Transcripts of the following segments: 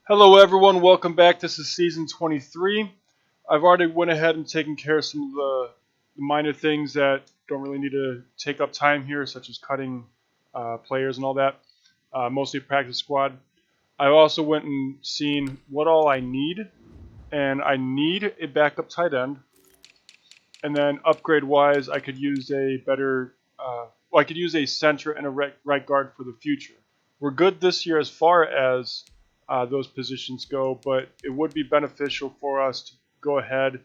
Hello everyone, welcome back. This is season 23. I've already went ahead and taken care of some of the minor things that don't really need to take up time here, such as cutting players and all that, mostly practice squad. I also went and seen what all I need, and I need a backup tight end. And then upgrade wise, I could use a better, I could use a center and a right guard for the future. We're good this year as far as those positions go, but it would be beneficial for us to go ahead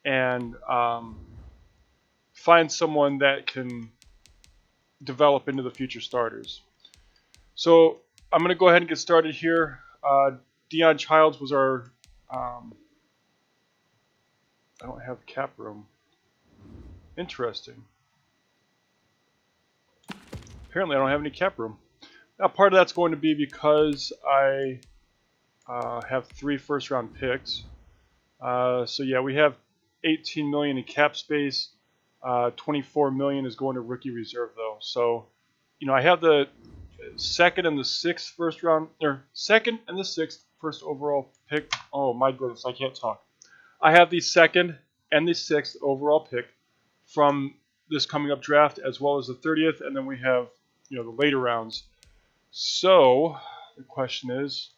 and find someone that can develop into the future starters. So I'm going to go ahead and get started here. Dion Childs was our. I don't have cap room. Interesting. Apparently, I don't have any cap room. Now, part of that's going to be because I have 3 first-round picks. So yeah, we have 18 million in cap space. 24 million is going to rookie reserve though. So, I have the second and the sixth first round, or second and the sixth first overall pick. Oh my goodness, I can't talk. I have the second and the sixth overall pick from this coming up draft, as well as the 30th, and then we have the later rounds. So the question is,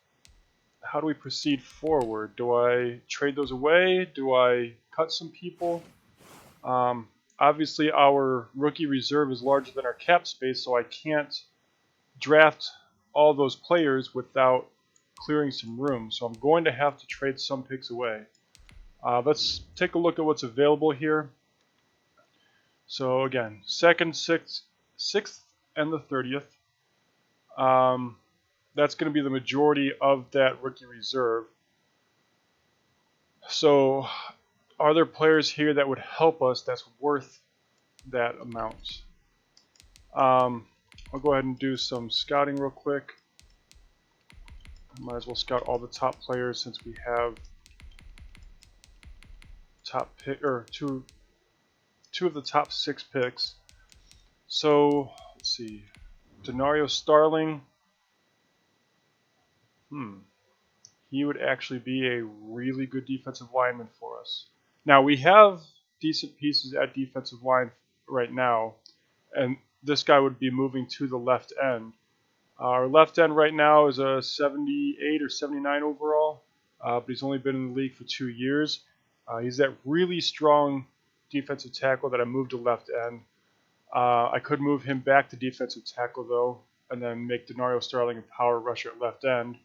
how do we proceed forward? Do I trade those away? Do I cut some people? Obviously, our rookie reserve is larger than our cap space, so I can't draft all those players without clearing some room. So I'm going to have to trade some picks away. Let's take a look at what's available here. So again, second, sixth, and the 30th. That's going to be the majority of that rookie reserve. So are there players here that would help us that's worth that amount? I'll go ahead and do some scouting real quick. Might as well scout all the top players since we have top pick or two of the top 6 picks. So let's see, Denario Starling. He would actually be a really good defensive lineman for us. Now we have decent pieces at defensive line right now, and this guy would be moving to the left end. Our left end right now is a 78 or 79 overall, but he's only been in the league for 2 years. He's that really strong defensive tackle that I moved to left end. I could move him back to defensive tackle though, and then make Denario Starling a power rusher at left end.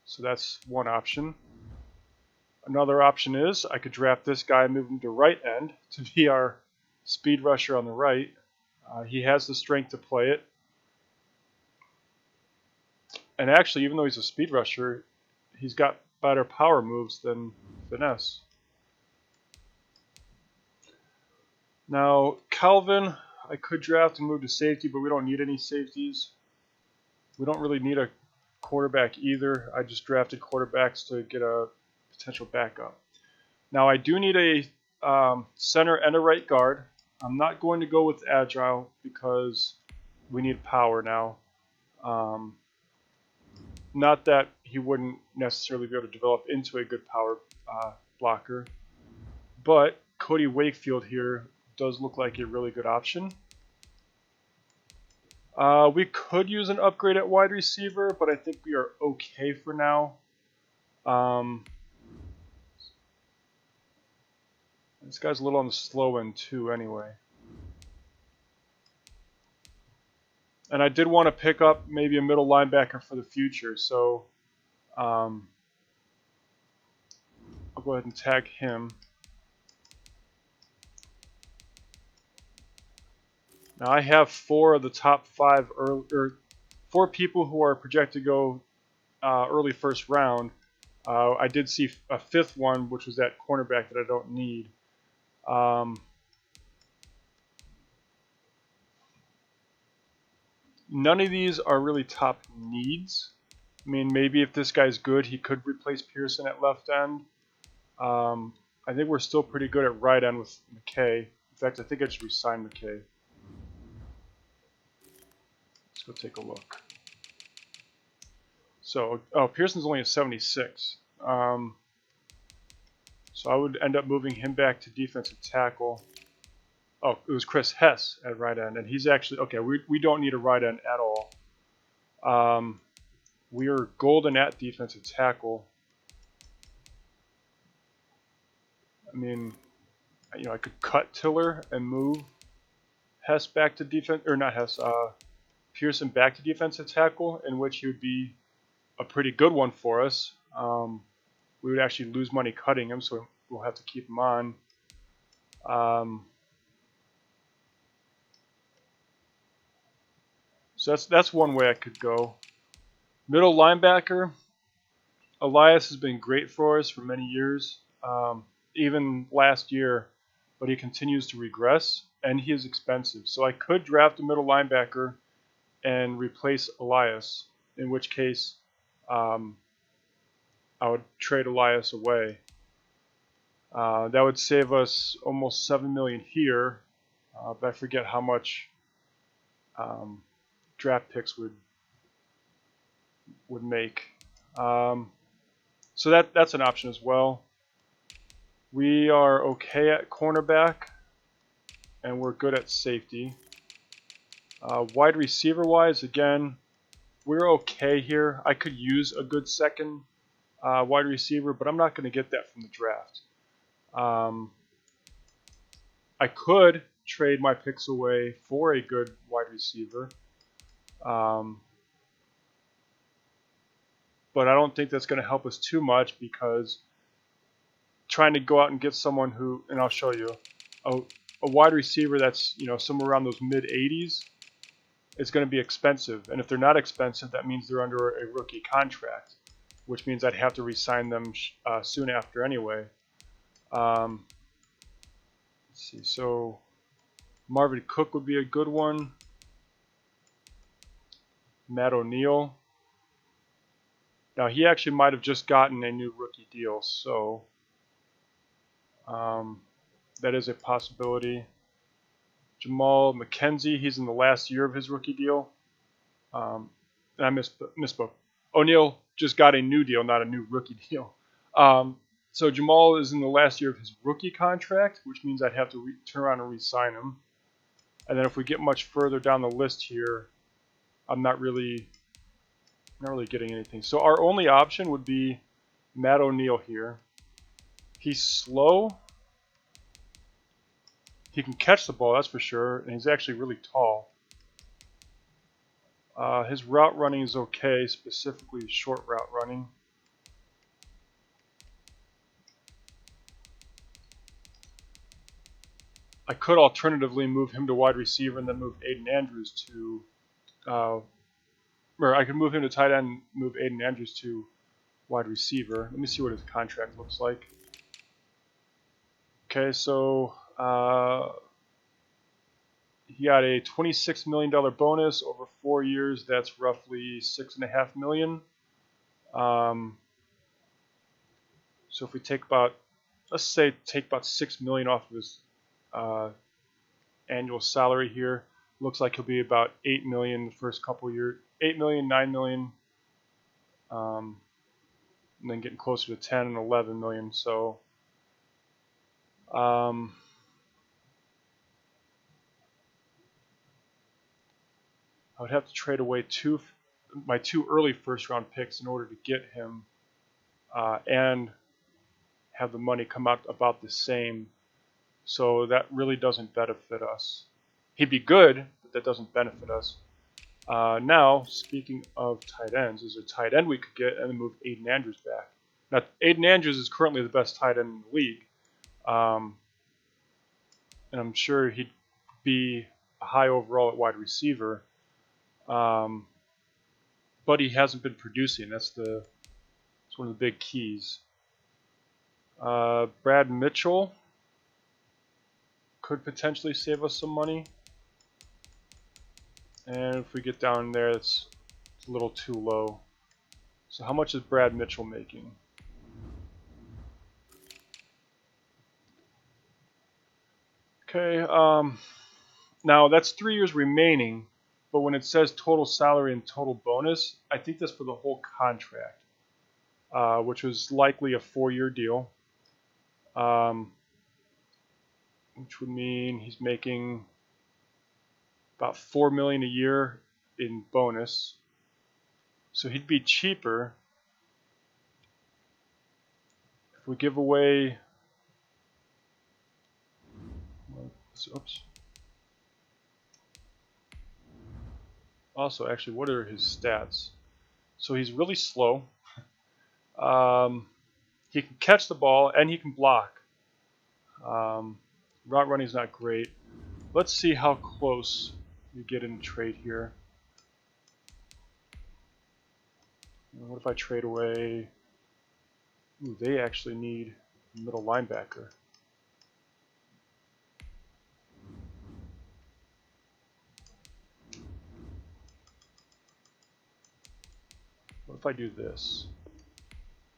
So that's one option. Another option is I could draft this guy and move him to right end to be our speed rusher on the right. He has the strength to play it. And actually, even though he's a speed rusher, he's got better power moves than finesse. Now, Calvin, I could draft and move to safety, but we don't need any safeties. We don't really need a quarterback either. I just drafted quarterbacks to get a potential backup. Now, I do need a center and a right guard. I'm not going to go with agile because we need power now. Not that he wouldn't necessarily be able to develop into a good power blocker, but Cody Wakefield here does look like a really good option. We could use an upgrade at wide receiver, but I think we are okay for now. This guy's a little on the slow end too anyway. And I did want to pick up maybe a middle linebacker for the future, so I'll go ahead and tag him. Now I have 4 of the top 5 or 4 people who are projected to go early first round. I did see a 5th one, which was that cornerback that I don't need. None of these are really top needs. I mean, maybe if this guy's good, he could replace Pearson at left end. I think we're still pretty good at right end with McKay. In fact, I think I just re-signed McKay. Let's go take a look. So, oh, Pearson's only a 76. So I would end up moving him back to defensive tackle. Oh, it was Chris Hess at right end, and he's actually, okay, we don't need a right end at all. We are golden at defensive tackle. I mean, you know, I could cut Tiller and move Hess back to defense, or not Hess, Pearson back to defensive tackle, in which he would be a pretty good one for us. We would actually lose money cutting him, so we'll have to keep him on. So that's one way I could go. Middle linebacker, Elias has been great for us for many years, even last year, but he continues to regress, and he is expensive. So I could draft a middle linebacker and replace Elias, in which case I would trade Elias away. That would save us almost $7 million here, but I forget how much draft picks would make. So that's an option as well. We are okay at cornerback, and we're good at safety. Wide receiver wise, again, we're okay here. I could use a good second wide receiver, but I'm not going to get that from the draft. I could trade my picks away for a good wide receiver, but I don't think that's going to help us too much, because trying to go out and get someone who, and I'll show you, a wide receiver that's, you know, somewhere around those mid 80s, it's going to be expensive. And if they're not expensive, that means they're under a rookie contract, which means I'd have to re-sign them soon after anyway. Let's see, so Marvin Cook would be a good one. Matt O'Neill. Now he actually might have just gotten a new rookie deal, so that is a possibility. Jamal McKenzie, he's in the last year of his rookie deal. And I misspoke. O'Neill just got a new deal, not a new rookie deal. So Jamal is in the last year of his rookie contract, which means I'd have to turn around and re-sign him. And then if we get much further down the list here, I'm not really getting anything. So our only option would be Matt O'Neill here. He's slow. He can catch the ball, that's for sure, and he's actually really tall. His route running is okay, specifically short route running. I could alternatively move him to wide receiver and then move Aiden Andrews to, or I could move him to tight end, move Aiden Andrews to wide receiver. Let me see what his contract looks like. Okay, so he got a $26 million bonus over 4 years. That's roughly $6.5 million. So if we take about, let's say, take about $6 million off of his annual salary here, looks like he'll be about $8 million the first couple of years. $8 million, $9 million, and then getting closer to 10 and 11 million. So I would have to trade away my two early first-round picks in order to get him, and have the money come out about the same. So that really doesn't benefit us. He'd be good, but that doesn't benefit us. Now, speaking of tight ends, is a tight end we could get and then move Aiden Andrews back. Now, Aiden Andrews is currently the best tight end in the league. And I'm sure he'd be high overall at wide receiver. But he hasn't been producing. That's one of the big keys. Brad Mitchell could potentially save us some money. And if we get down there, it's a little too low. So how much is Brad Mitchell making? Okay, now that's 3 years remaining. but when it says total salary and total bonus, I think that's for the whole contract, which was likely a 4-year deal, which would mean he's making about $4 million a year in bonus. So he'd be cheaper if we give away. Oops. Also, actually, what are his stats? So he's really slow. He can catch the ball and he can block. Route running is not great. Let's see how close we get in a trade here. What if I trade away? Ooh, they actually need a middle linebacker. What if I do this?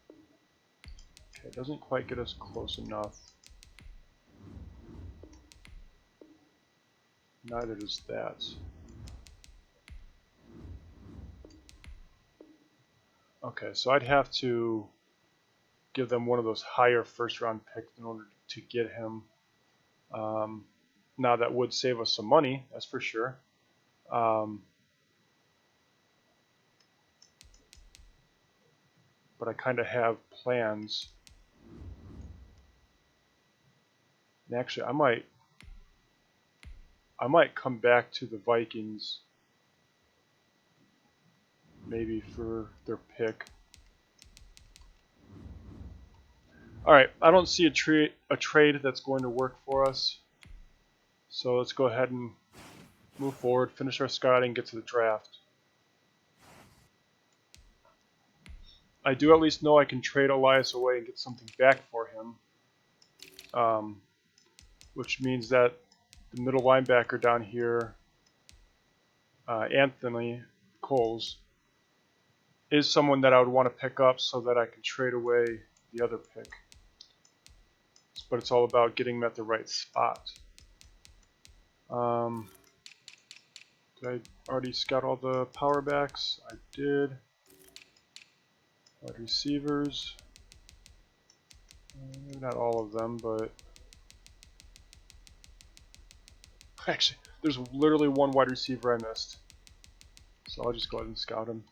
Okay, it doesn't quite get us close enough. Neither does that. Okay, so I'd have to give them one of those higher first-round picks in order to get him. Now that would save us some money, that's for sure. But I kind of have plans. And actually, I might come back to the Vikings maybe for their pick. Alright, I don't see a trade that's going to work for us. So let's go ahead and move forward, finish our scouting, get to the draft. I do at least know I can trade Elias away and get something back for him. Which means that the middle linebacker down here, Anthony Coles, is someone that I would want to pick up so that I can trade away the other pick. But it's all about getting him at the right spot. Did I already scout all the power backs? I did. Wide receivers. Maybe not all of them, but actually, there's literally one wide receiver I missed. So I'll just go ahead and scout him.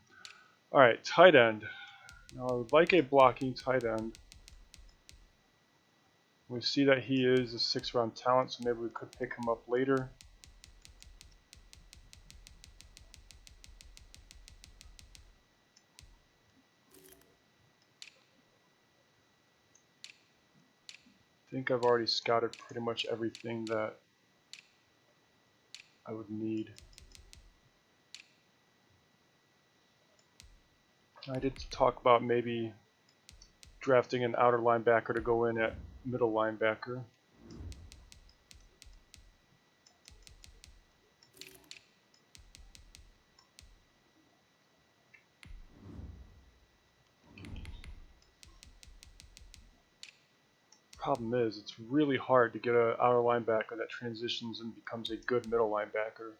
Alright, tight end. Now I would like a blocking tight end. We see that he is a 6th-round talent, so maybe we could pick him up later. I think I've already scouted pretty much everything that I would need. I did talk about maybe drafting an outer linebacker to go in at middle linebacker. Problem is, it's really hard to get an outer linebacker that transitions and becomes a good middle linebacker.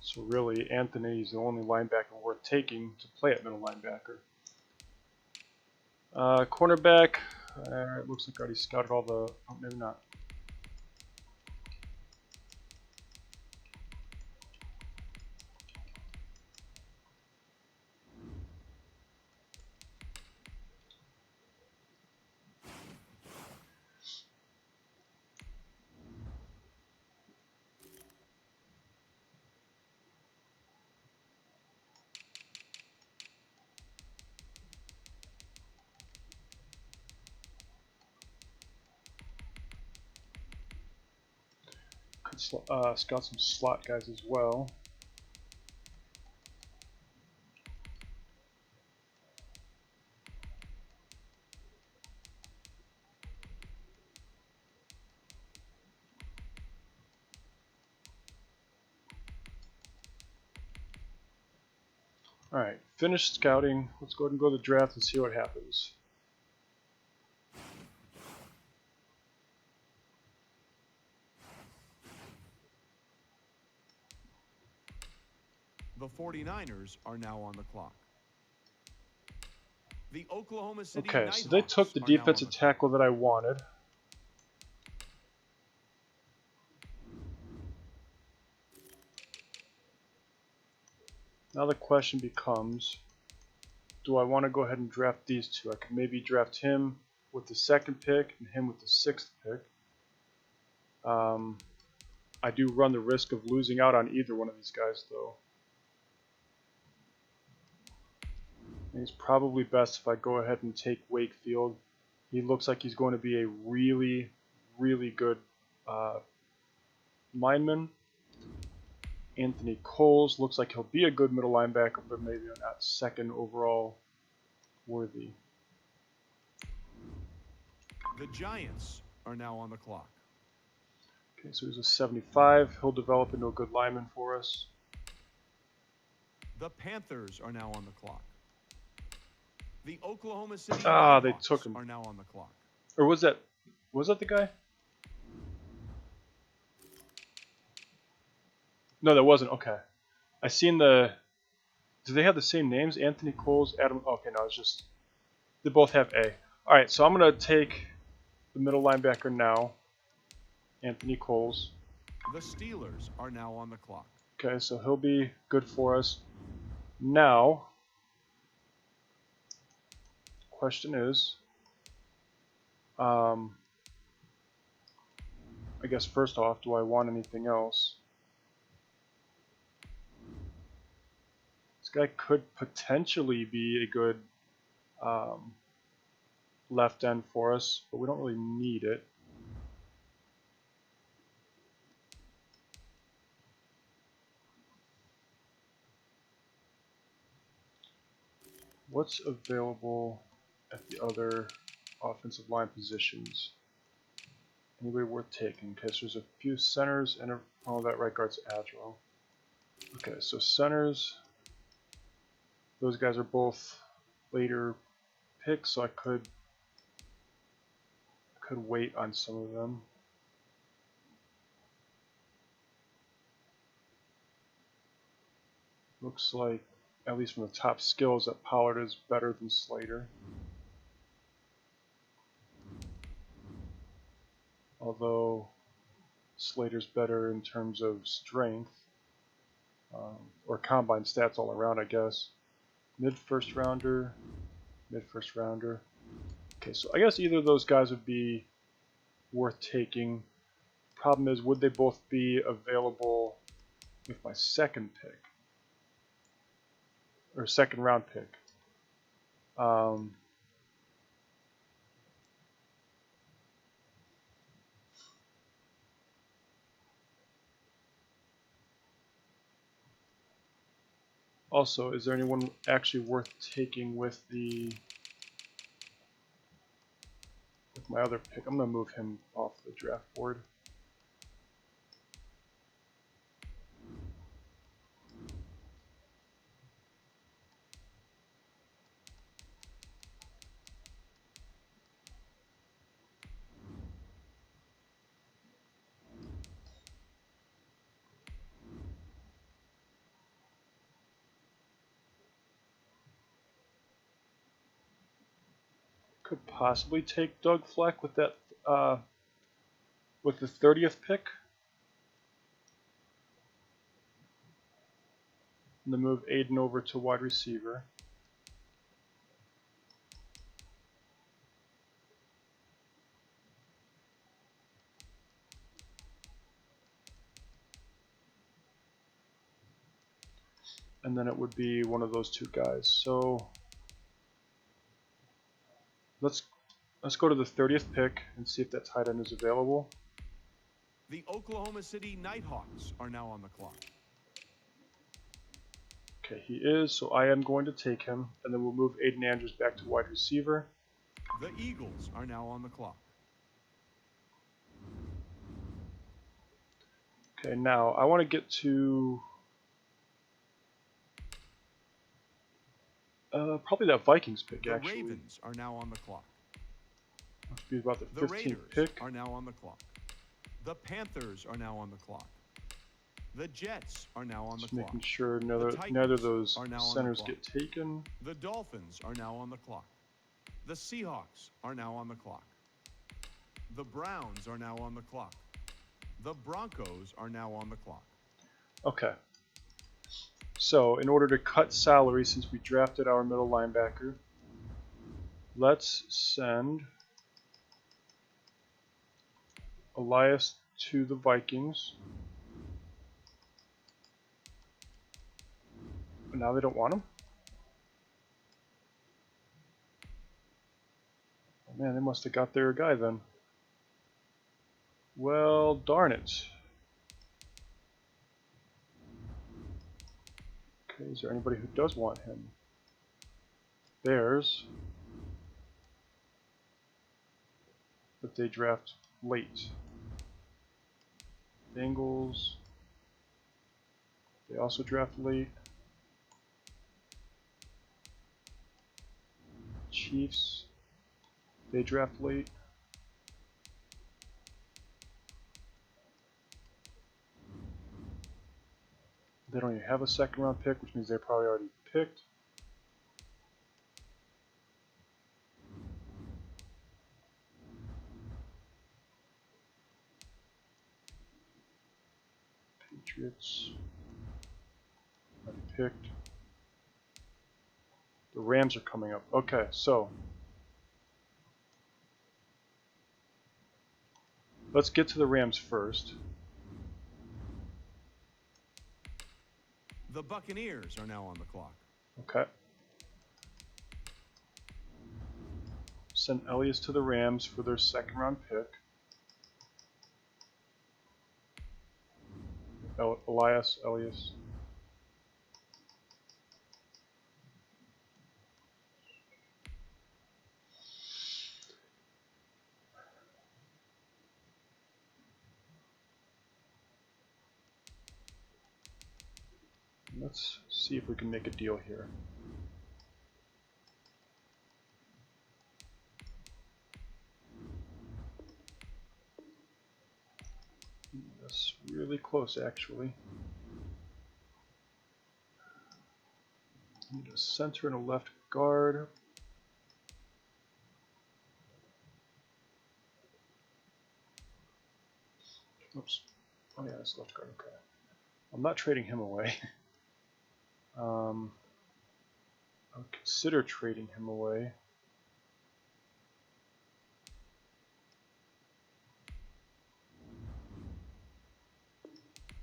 So really, Anthony is the only linebacker worth taking to play at middle linebacker. Cornerback, it looks like I already scouted all the, oh, maybe not. Could scout some slot guys as well. Alright, finished scouting. Let's go ahead and go to the draft and see what happens. The 49ers are now on the clock. The Oklahoma City Okay, so they took the Nighthawks are now on defensive the tackle that I wanted. Now the question becomes, do I want to go ahead and draft these two? I could maybe draft him with the 2nd pick and him with the 6th pick. I do run the risk of losing out on either one of these guys, though. And it's probably best if I go ahead and take Wakefield. He looks like he's going to be a really, really good lineman. Anthony Coles looks like he'll be a good middle linebacker, but maybe not 2nd overall worthy. The Giants are now on the clock. Okay, so he's a 75. He'll develop into a good lineman for us. The Panthers are now on the clock. The Oklahoma City They Nighthawks took him. are now on the clock. Or was that the guy? No, that wasn't. Okay. I seen the. Do they have the same names? Anthony Coles, Adam. Okay, no, it's just they both have A. All right, so I'm gonna take the middle linebacker now, Anthony Coles. The Steelers are now on the clock. Okay, so he'll be good for us. Now, question is, I guess first off, do I want anything else? This guy could potentially be a good left end for us, but we don't really need it. What's available at the other offensive line positions? Anybody worth taking? Because there's a few centers and that right guard's agile. Okay, so centers, those guys are both later picks, so I could wait on some of them. Looks like, at least from the top skills, that Pollard is better than Slater. Although Slater's better in terms of strength, or combine stats all around, I guess. Mid-first rounder. Okay, so I guess either of those guys would be worth taking. Problem is, would they both be available with my 2nd pick? Or 2nd round pick? Also, is there anyone actually worth taking with my other pick? I'm going to move him off the draft board. Could possibly take Doug Fleck with that with the 30th pick. And then move Aiden over to wide receiver. And then it would be one of those two guys. So let's go to the 30th pick and see if that tight end is available. The Oklahoma City Nighthawks are now on the clock. Okay, he is, so I am going to take him, and then we'll move Aiden Andrews back to wide receiver. The Eagles are now on the clock. Okay, now I want to get to probably that Vikings pick, actually. The Ravens are now on the clock. Must be about the 15th Raiders pick. are now on the clock. The Panthers are now on the clock. The Jets are now on the Just clock. making sure The neither of Titans those are now on the centers clock. get taken. The Dolphins are now on the clock. The Seahawks are now on the clock. The Browns are now on the clock. The Broncos are now on the clock. Okay. So, in order to cut salary, since we drafted our middle linebacker, let's send Elias to the Vikings. But now they don't want him? Oh man, they must have got their guy then. Well, darn it. Okay, is there anybody who does want him? Bears. But they draft late. Bengals. They also draft late. Chiefs. They draft late. They don't even have a second round pick, which means they're probably already picked. Patriots already picked. The Rams are coming up. Okay, so let's get to the Rams first. The Buccaneers are now on the clock. Okay. Send Elias to the Rams for their second round pick. Elias. Let's see if we can make a deal here. That's really close, actually. Need a center and a left guard. Oops. Oh yeah, that's left guard. Okay. I'm not trading him away. I'll consider trading him away.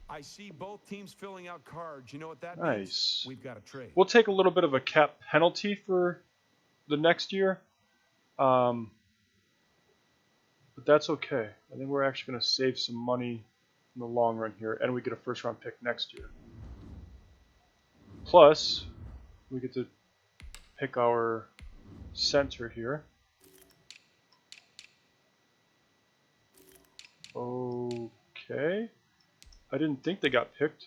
I see both teams filling out cards. You know what that Nice. means? We've got a trade. We'll take a little bit of a cap penalty for the next year. But that's okay. I think we're actually going to save some money in the long run here, and we get a first round pick next year. Plus, we get to pick our center here. Okay. I didn't think they got picked.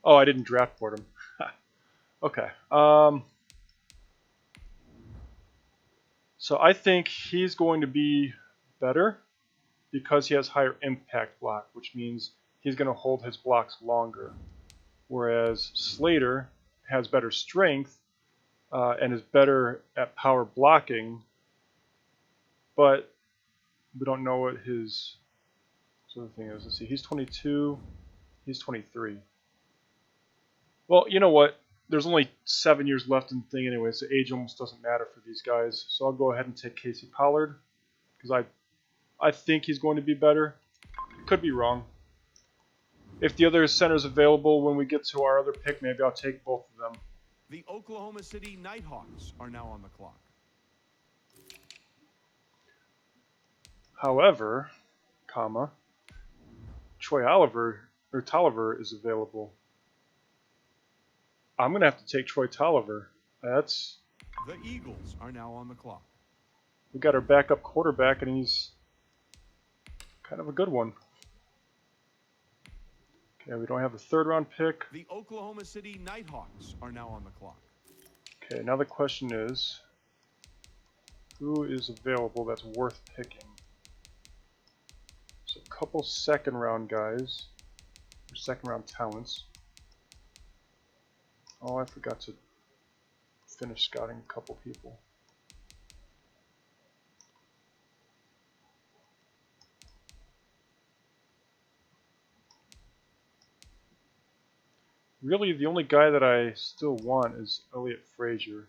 Oh, I didn't draft for them. Okay. So I think he's going to be better because he has higher impact block, which means he's going to hold his blocks longer. Whereas Slater has better strength and is better at power blocking, but we don't know what his sort of thing is. Let's see, he's 22, he's 23. Well, you know what? There's only 7 years left in the thing anyway, so age almost doesn't matter for these guys. So I'll go ahead and take Casey Pollard because I think he's going to be better. Could be wrong. If the other center's available when we get to our other pick, maybe I'll take both of them. The Oklahoma City Nighthawks are now on the clock. However, Troy Tolliver is available. I'm going to have to take Troy Tolliver. The Eagles are now on the clock. We got our backup quarterback, and he's kind of a good one. Okay, we don't have a third round pick. The Oklahoma City Nighthawks are now on the clock. Okay, now the question is, who is available that's worth picking? So couple second round guys, or second round talents. Oh, I forgot to finish scouting a couple people. Really, the only guy that I still want is Elliot Frazier.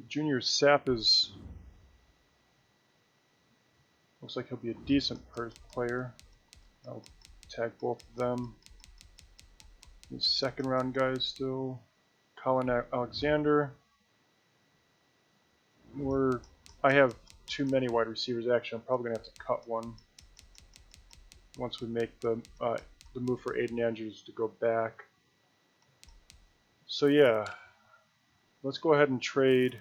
Junior Sapp is looks like he'll be a decent player. I'll tag both of them. These second round guys still. Colin Alexander. I have too many wide receivers. Actually, I'm probably gonna have to cut one once we make the move for Aiden Andrews to go back. So yeah, let's go ahead and trade.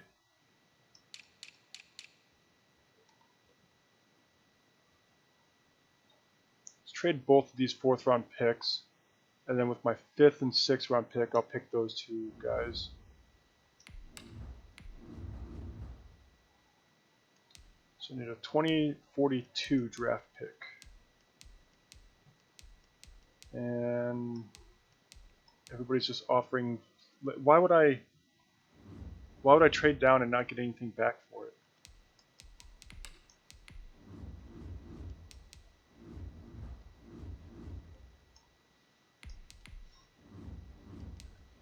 Let's trade both of these 4th round picks, and then with my 5th and 6th round pick, I'll pick those 2 guys. So I need a 2042 draft pick. And everybody's just offering. Why would I trade down and not get anything back for it?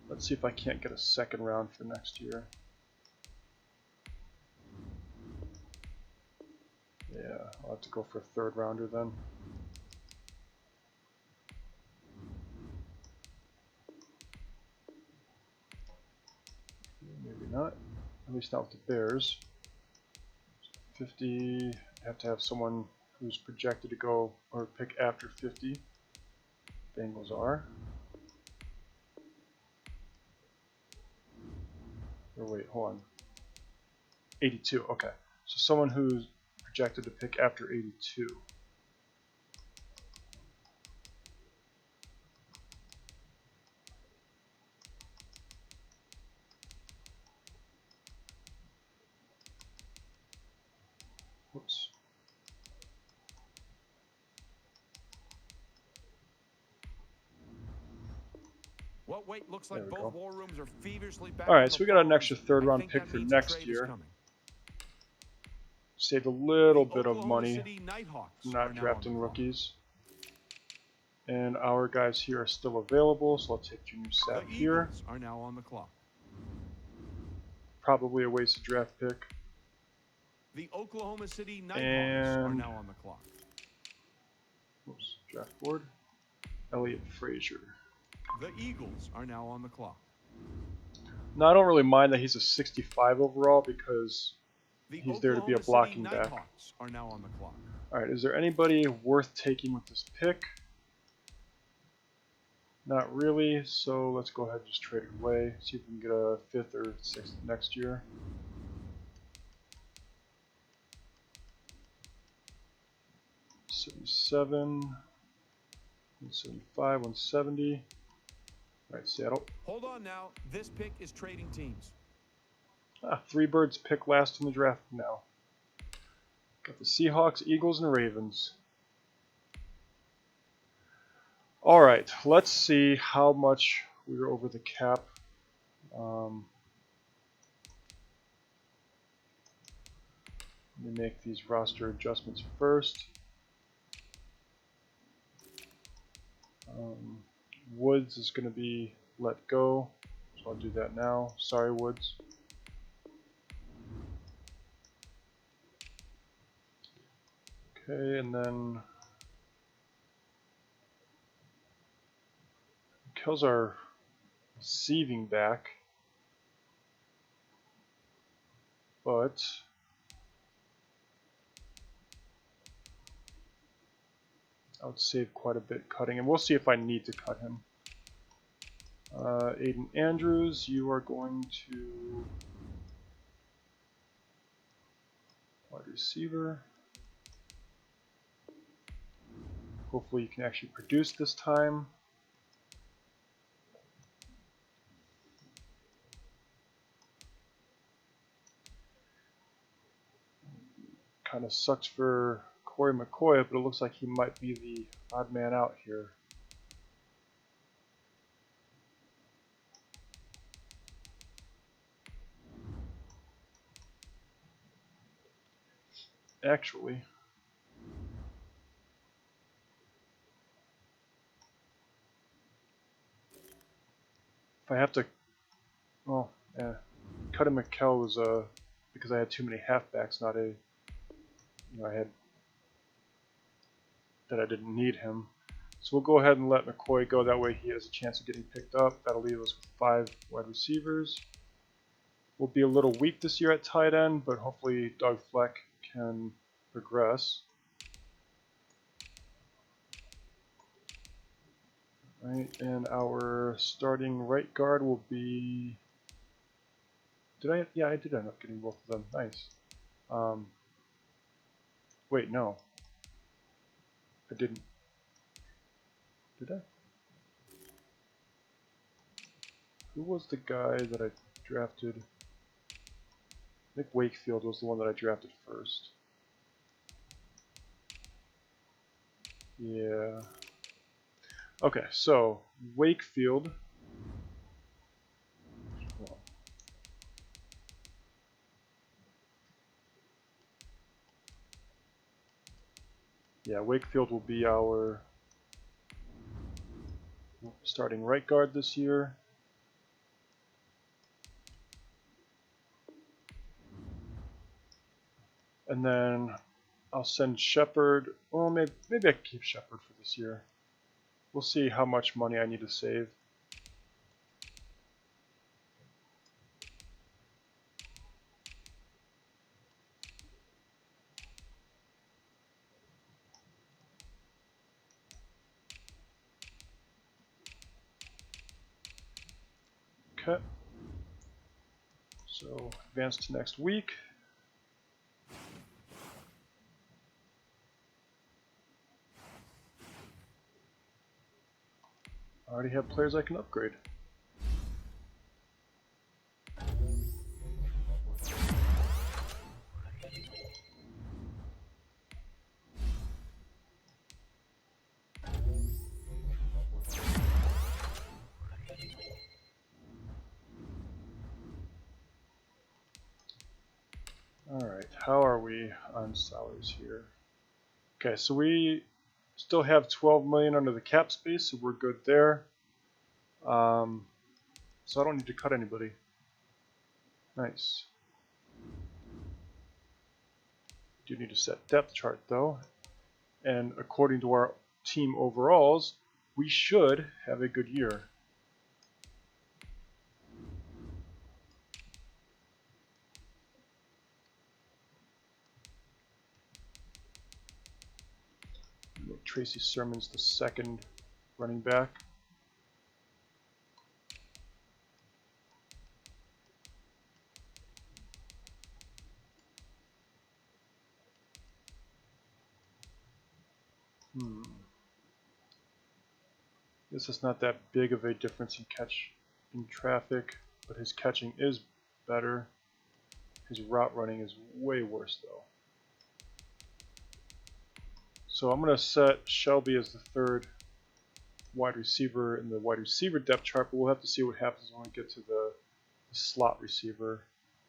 Let's see if I can't get a second round for next year. Yeah, I'll have to go for a 3rd rounder then. Maybe not. At least not with the Bears. 50. I have to have someone who's projected to go or pick after 50. Bengals are. Or wait, hold on. 82. Okay. So someone who's projected to pick after 82. Whoops. Well, wait, looks like both war rooms are feverishly back. Alright, so we got an extra 3rd round pick for next year. Saved a little bit of money from not drafting rookies. And our guys here are still available, so I'll take Junior Sapp here. Are now on the clock. Probably a wasted draft pick. The Oklahoma City Nighthawks are now on the clock. Oops, draft board. Elliot Frazier. The Eagles are now on the clock. Now, I don't really mind that he's a 65 overall because he's there to be a blocking back. Are now on the clock. Alright, is there anybody worth taking with this pick? Not really, so let's go ahead and just trade it away. See if we can get a 5th or 6th next year. $77, 175, 170. Alright, Seattle. Hold on now. This pick is trading teams. 3 birds pick last in the draft now. Got the Seahawks, Eagles, and Ravens. Alright, let's see how much we're over the cap. Let me make these roster adjustments first. Woods is going to be let go, so I'll do that now. Sorry, Woods. Okay, and then kills our receiving back, but I would save quite a bit cutting, and we'll see if I need to cut him. Aiden Andrews, you are going to wide receiver. Hopefully you can actually produce this time. kind of sucks for Corey McCoy, but it looks like he might be the odd man out here. Actually, if I have to, well, yeah, Cuddy McKell was because I had too many halfbacks, not a, I had that I didn't need him. So we'll go ahead and let McCoy go. That way he has a chance of getting picked up. That'll leave us with 5 wide receivers. We'll be a little weak this year at tight end, but hopefully Doug Fleck can progress. Right, and our starting right guard will be. Yeah, I did end up getting both of them. Nice. Wait, no. I didn't. Did I? Who was the guy that I drafted? I think Wakefield was the one that I drafted first. Yeah. Okay, so Wakefield. Yeah, Wakefield will be our starting right guard this year. And then I'll send Shepard. Well, maybe I can keep Shepard for this year. We'll see how much money I need to save. Okay. So advance to next week. I already have players I can upgrade. Alright, how are we on salaries here? Okay, so we still have 12 million under the cap space, so we're good there. So I don't need to cut anybody. Nice. Do need to set depth chart though, and according to our team overalls, we should have a good year. Make Tracy Sermon's the second running back. This is not that big of a difference in catch in traffic, but his catching is better. His route running is way worse though. So I'm going to set Shelby as the third wide receiver in the wide receiver depth chart, but we'll have to see what happens when we get to the slot receiver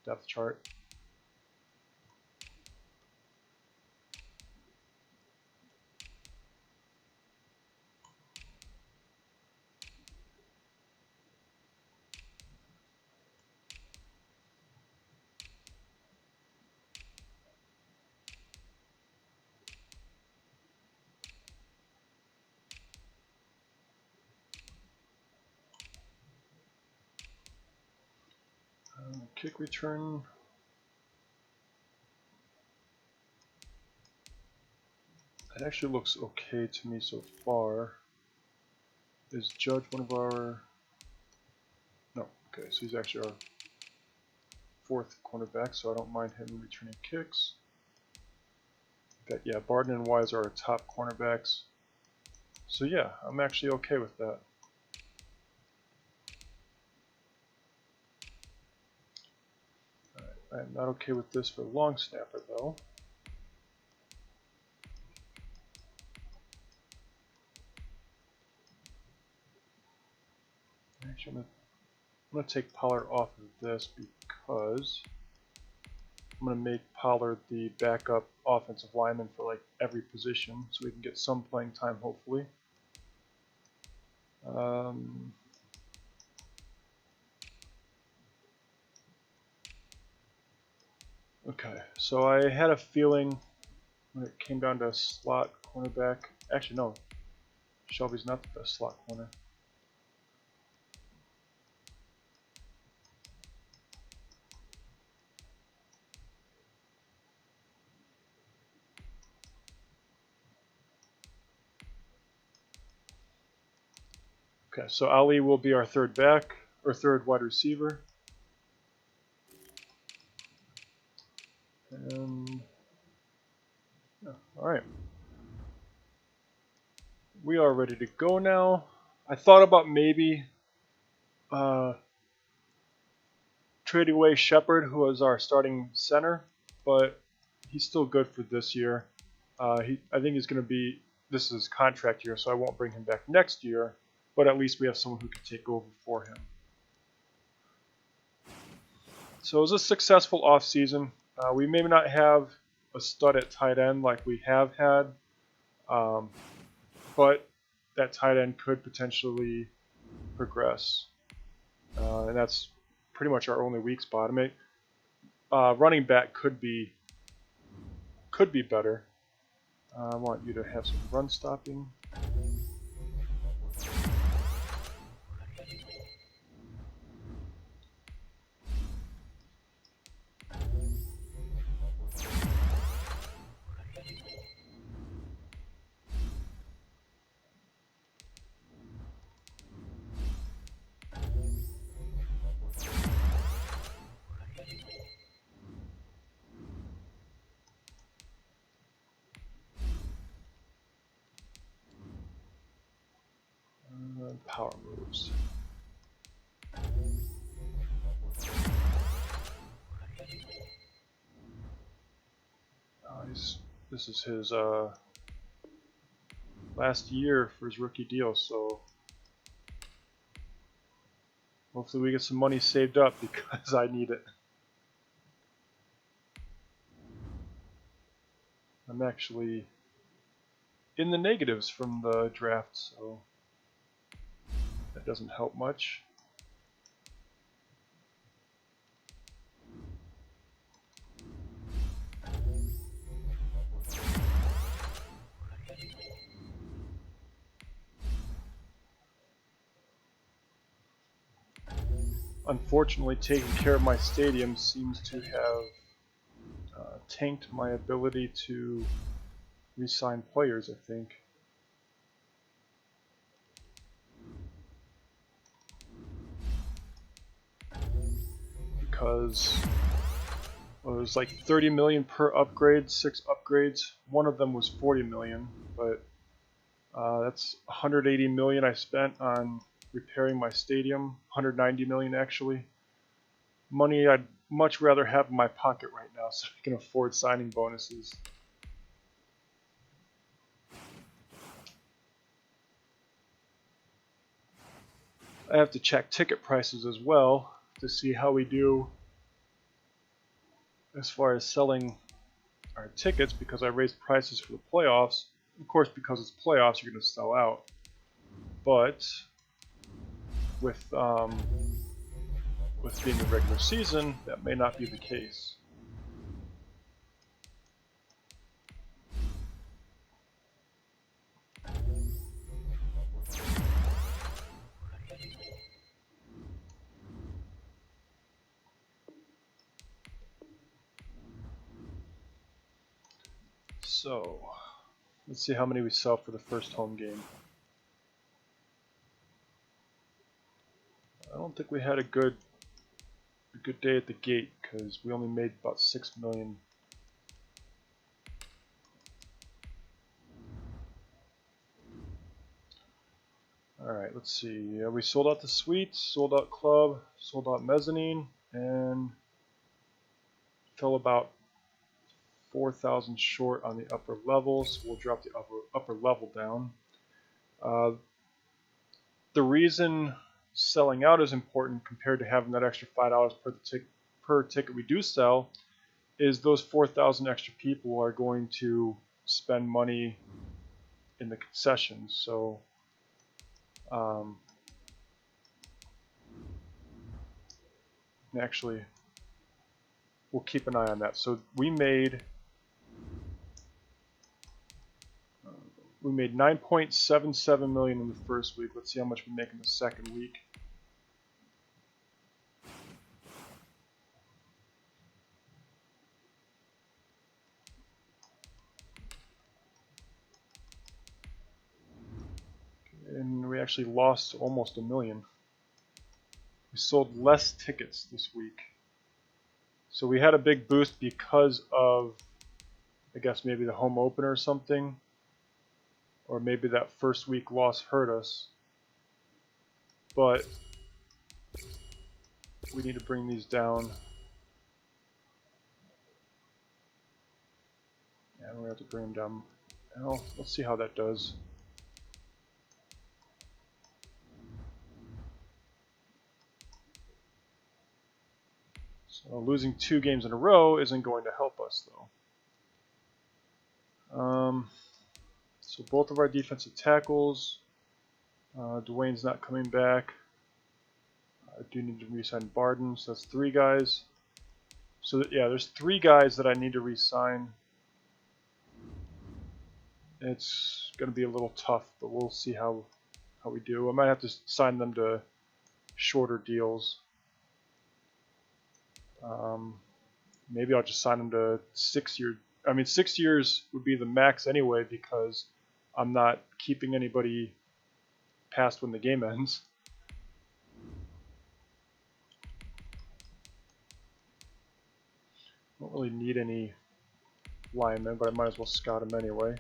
depth chart. Kick return. It actually looks okay to me so far. Is Judge one of our... No, okay, so he's actually our fourth cornerback, so I don't mind him returning kicks. But yeah, Barden and Wise are our top cornerbacks. So yeah, I'm actually okay with that. I'm not okay with this for long snapper though. Actually, I'm going to take Pollard off of this because I'm going to make Pollard the backup offensive lineman for like every position so we can get some playing time hopefully. Okay, so I had a feeling when it came down to slot cornerback. Actually, no, Shelby's not the best slot corner. Okay, so Ali will be our third back, or third wide receiver. And yeah, alright. We are ready to go now. I thought about maybe trading away Shepard, who was our starting center, but he's still good for this year. I think he's going to be, this is his contract year, so I won't bring him back next year, but at least we have someone who can take over for him. So it was a successful offseason. We may not have a stud at tight end like we have had, but that tight end could potentially progress, and that's pretty much our only weak spot. I mean, running back could be better. I want you to have some run stopping. Power moves. This is his last year for his rookie deal, so hopefully we get some money saved up because I need it. I'm actually in the negatives from the draft, so that doesn't help much. Unfortunately, taking care of my stadium seems to have tanked my ability to re-sign players, I think. Because well, it was like 30 million per upgrade, 6 upgrades. One of them was 40 million, but that's 180 million I spent on repairing my stadium. 190 million actually. Money I'd much rather have in my pocket right now so I can afford signing bonuses. I have to check ticket prices as well to see how we do as far as selling our tickets because I raised prices for the playoffs. Of course, because it's playoffs, you're going to sell out. But with being the regular season, that may not be the case. So, let's see how many we sell for the first home game. I don't think we had a good day at the gate because we only made about 6 million. Alright, let's see. We sold out the suites, sold out club, sold out mezzanine, and fell about 4,000 short on the upper level, so we'll drop the upper level down. The reason selling out is important compared to having that extra $5 per ticket we do sell, is those 4,000 extra people are going to spend money in the concessions. So actually, we'll keep an eye on that. So we made 9.77 million in the first week. Let's see how much we make in the second week. And we actually lost almost $1 million. We sold less tickets this week. So we had a big boost because of, I guess, maybe the home opener or something. Or maybe that first week loss hurt us. But we need to bring these down. Yeah, we have to bring them down. Well, let's see how that does. So losing 2 games in a row isn't going to help us, though. So both of our defensive tackles. Dwayne's not coming back. I do need to re-sign Barden, so that's 3 guys. So yeah, there's 3 guys that I need to re-sign. It's going to be a little tough, but we'll see how we do. I might have to sign them to shorter deals. Maybe I'll just sign them to 6 year. I mean, 6 years would be the max anyway because I'm not keeping anybody past when the game ends. Don't really need any linemen, but I might as well scout them anyway.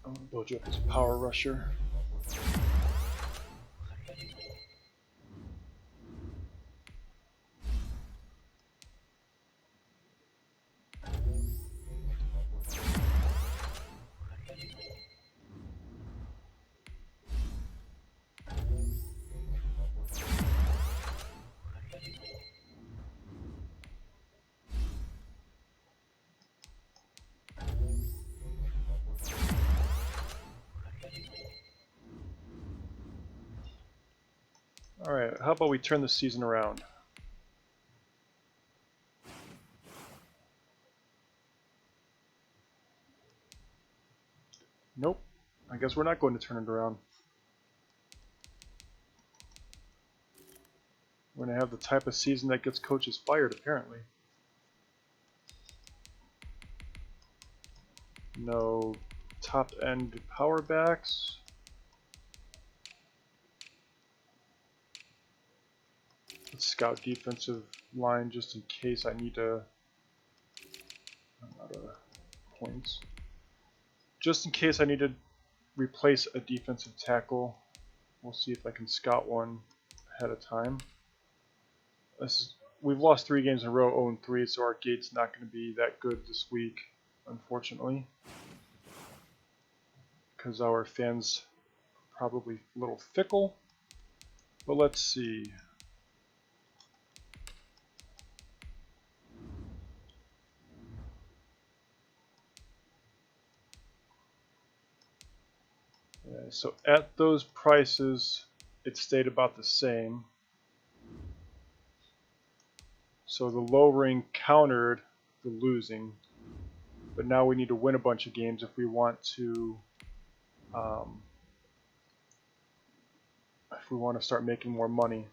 I'm going to build you up as a power rusher. Alright, how about we turn the season around? Nope. I guess we're not going to turn it around. We're going to have the type of season that gets coaches fired, apparently. No top-end power backs. Let's scout defensive line just in case I need to. I'm out of points. Just in case I need to replace a defensive tackle. We'll see if I can scout one ahead of time. We've lost 3 games in a row, 0-3, so our gate's not going to be that good this week, unfortunately. Because our fans are probably a little fickle. But let's see. Yeah, so at those prices, it stayed about the same. So the lowering countered the losing, but now we need to win a bunch of games if we want to start making more money.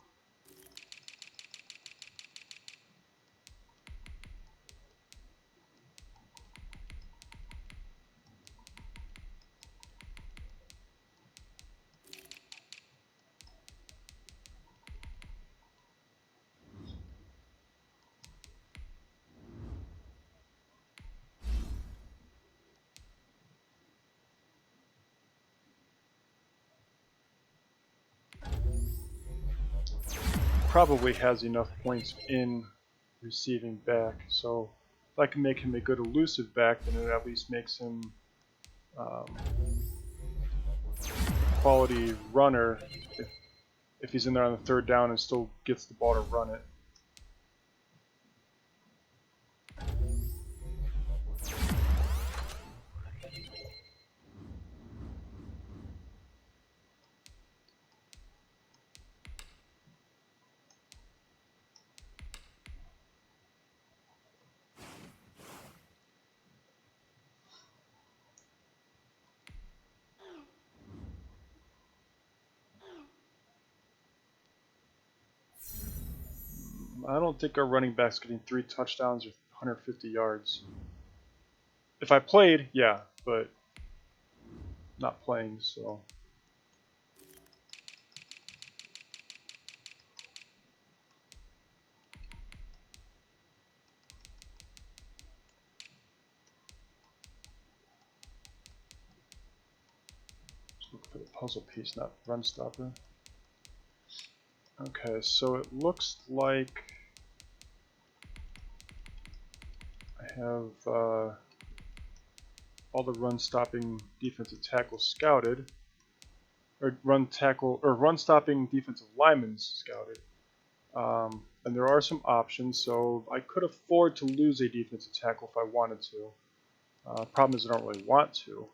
probably has enough points in receiving back. So if I can make him a good elusive back, then it at least makes him a quality runner if he's in there on the third down and still gets the ball to run it. I don't think our running back's getting 3 touchdowns or 150 yards. If I played, yeah, but not playing, so. Look for the puzzle piece, not run stopper. Okay, so it looks like I have all the run stopping defensive tackles scouted, or run stopping defensive linemen scouted. And there are some options, so I could afford to lose a defensive tackle if I wanted to. Problem is I don't really want to.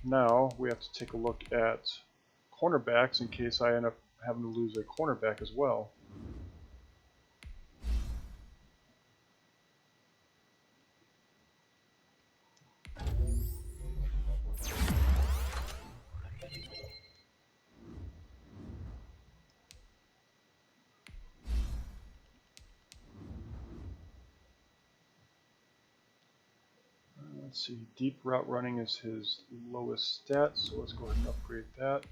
Now we have to take a look at cornerbacks in case I end up having to lose a cornerback as well. Let's see, deep route running is his lowest stat, so let's go ahead and upgrade that.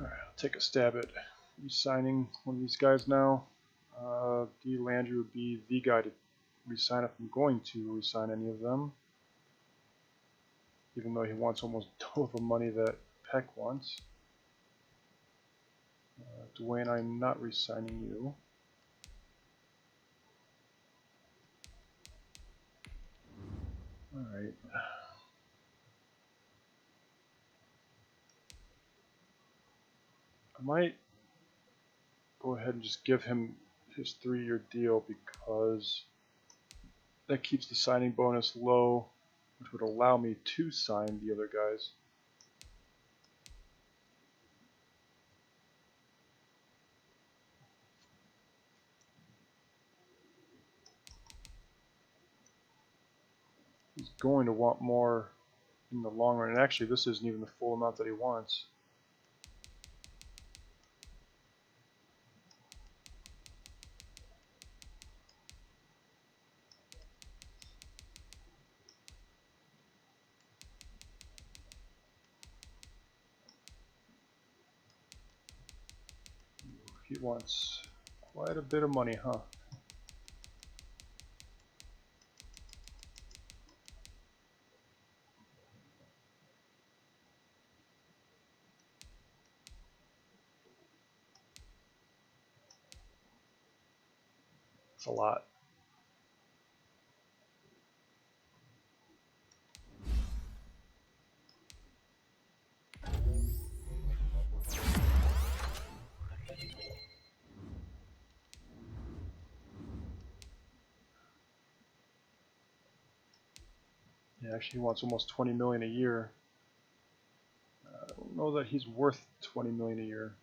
Alright, I'll take a stab at re-signing one of these guys now. D. Landry would be the guy to re-sign if I'm going to re-sign any of them. Even though he wants almost double the money that Peck wants. Dwayne, I'm not re-signing you. Alright. I might go ahead and just give him his 3-year deal because that keeps the signing bonus low, which would allow me to sign the other guys. He's going to want more in the long run, and actually this isn't even the full amount that he wants. He wants quite a bit of money, huh? It's a lot. Yeah, actually he wants almost 20 million a year. I don't know that he's worth 20 million a year.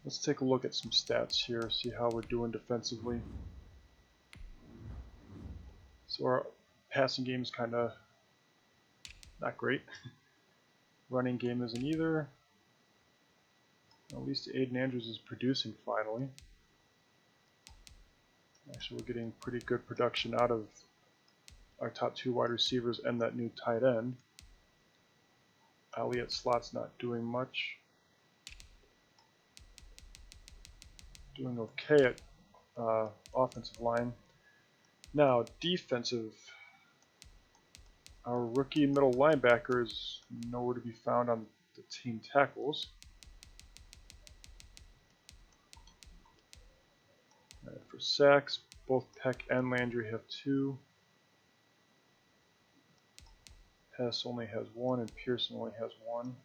Let's take a look at some stats here, see how we're doing defensively. So our passing game is kind of Not great. Running game isn't either. At least Aiden Andrews is producing finally. Actually, we're getting pretty good production out of our top 2 wide receivers and that new tight end. Elliott slot's not doing much. Doing okay at offensive line. Now, defensive. Our rookie middle linebacker is nowhere to be found on the team tackles. And for sacks, both Peck and Landry have 2. Hess only has 1 and Pearson only has 1.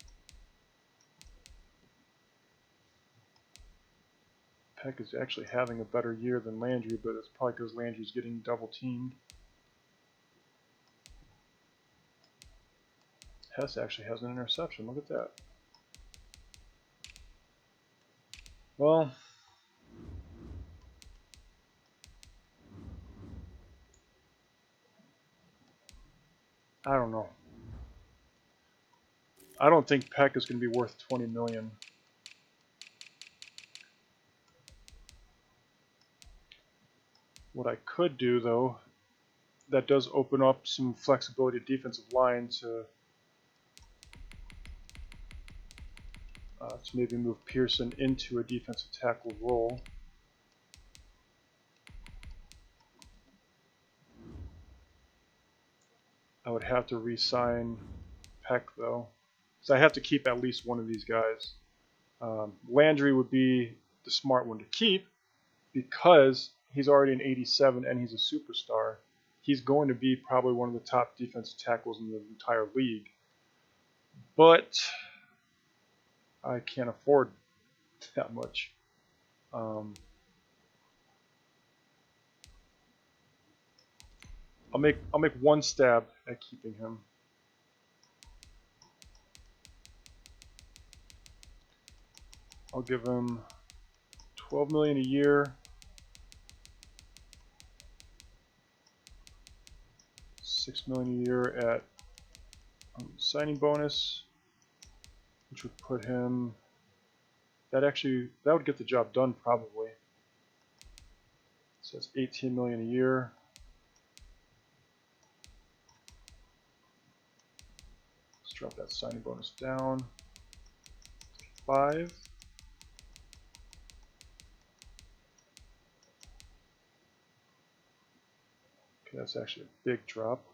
Peck is actually having a better year than Landry, but it's probably because Landry's getting double teamed. Hess actually has an interception. Look at that. Well, I don't know. I don't think Peck is going to be worth $20 million. What I could do, though, that does open up some flexibility at defensive line to maybe move Pearson into a defensive tackle role. I would have to re-sign Peck, though, so I have to keep at least one of these guys. Landry would be the smart one to keep because he's already an 87 and he's a superstar. He's going to be probably one of the top defensive tackles in the entire league. But I can't afford that much. I'll make one stab at keeping him. I'll give him $12 million a year. $6 million a year at signing bonus, which would put him. That would get the job done probably. So that's $18 million a year. Let's drop that signing bonus down to 5. Okay, that's actually a big drop.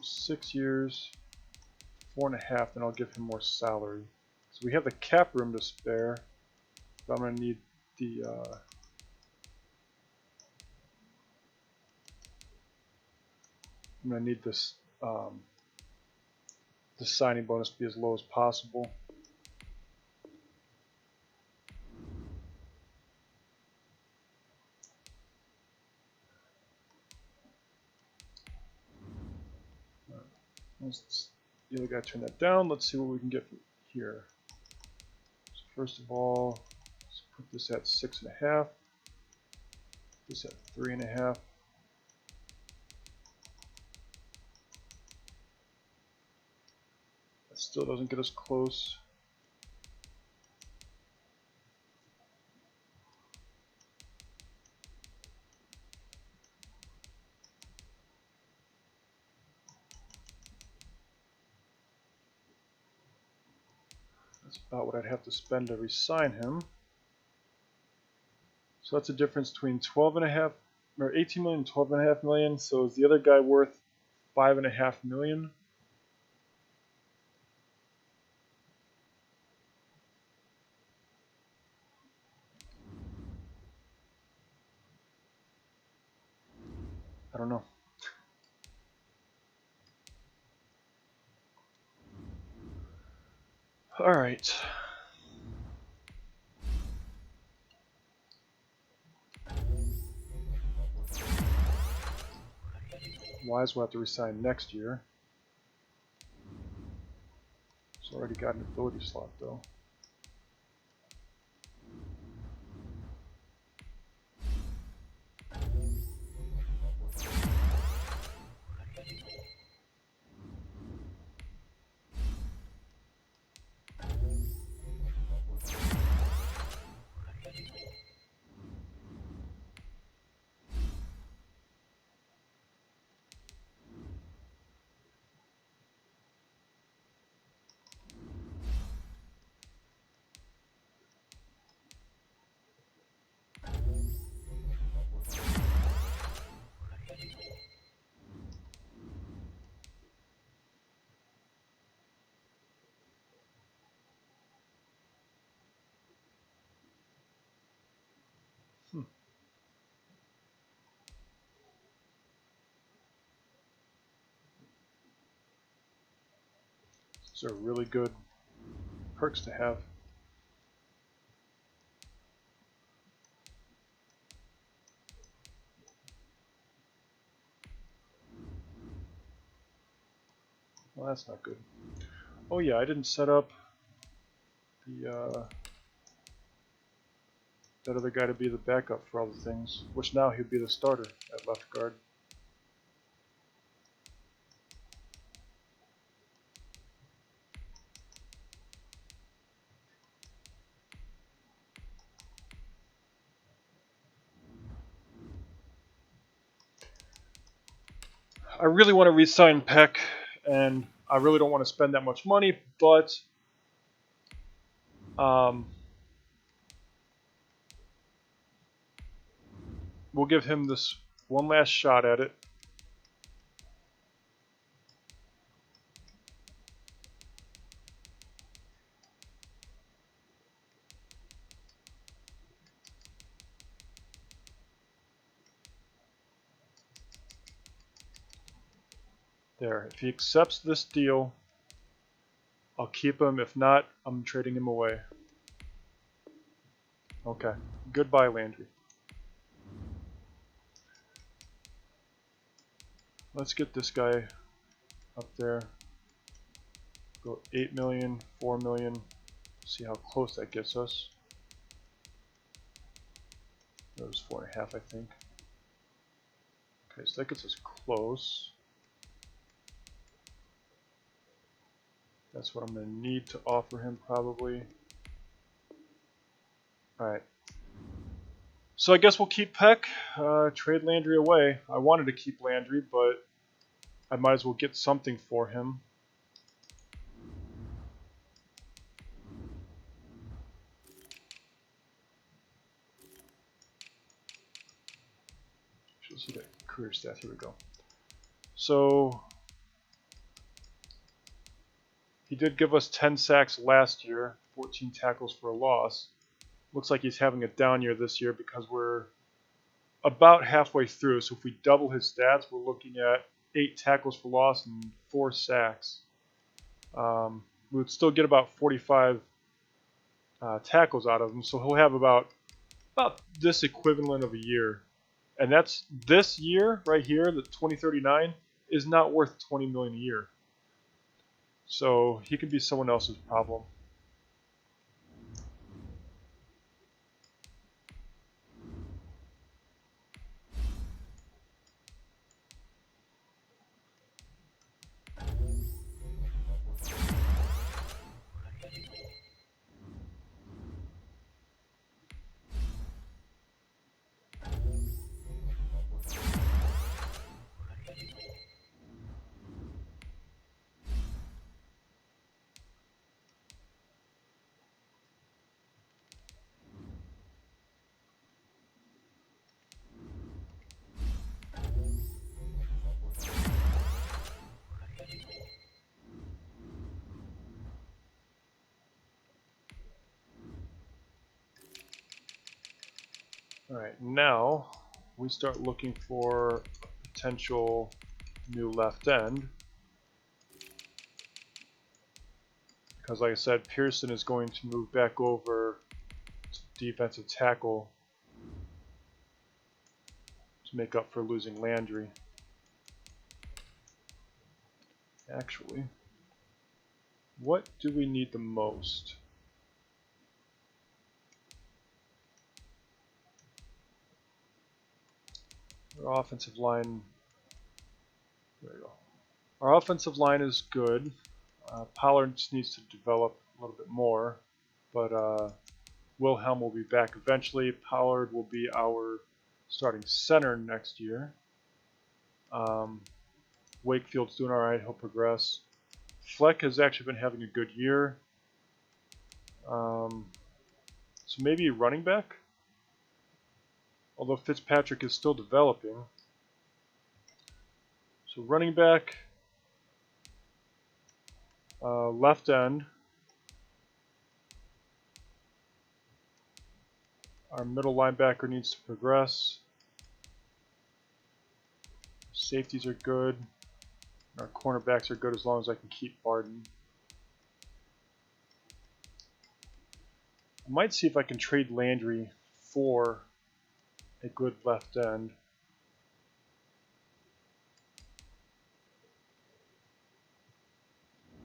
6 years, 4.5, then I'll give him more salary. So we have the cap room to spare, but I'm going to need the this the signing bonus to be as low as possible. Let's the other guy turn that down. Let's see what we can get from here. So first of all, let's put this at 6.5. This at 3.5. That still doesn't get us close. That's about what I'd have to spend to re-sign him. So that's a difference between 12.5 or 18 million and 12.5 million. So is the other guy worth 5.5 million? I don't know. All right. Wise will have to resign next year. It's already got an ability slot though. These are really good perks to have. Well, that's not good. Oh yeah, I didn't set up the that other guy to be the backup for all the things, which now he'd be the starter at left guard. I really want to re-sign Peck, and I really don't want to spend that much money, but we'll give him this one last shot at it. There, if he accepts this deal, I'll keep him. If not, I'm trading him away. Okay, goodbye Landry. Let's get this guy up there. Go 8 million, 4 million. See how close that gets us. That was 4.5, I think. Okay, so that gets us close. That's what I'm going to need to offer him probably. Alright. So I guess we'll keep Peck, trade Landry away. I wanted to keep Landry, but I might as well get something for him. Let's see that career stat. Here we go. So he did give us 10 sacks last year, 14 tackles for a loss. Looks like he's having a down year this year because we're about halfway through. So if we double his stats, we're looking at 8 tackles for loss and 4 sacks. We would still get about 45 tackles out of him, so he'll have about this equivalent of a year. And that's this year right here, the 2039, is not worth 20 million a year. So he could be someone else's problem. Alright, now we start looking for a potential new left end. Because like I said, Pearson is going to move back over to defensive tackle to make up for losing Landry. Actually, what do we need the most? Our offensive line, there we go. Our offensive line is good. Pollard just needs to develop a little bit more, but Wilhelm will be back eventually. Pollard will be our starting center next year. Wakefield's doing alright, he'll progress. Fleck has actually been having a good year. So maybe running back? Although Fitzpatrick is still developing. So running back, left end. Our middle linebacker needs to progress. Safeties are good. Our cornerbacks are good as long as I can keep Barden. I might see if I can trade Landry for a good left end.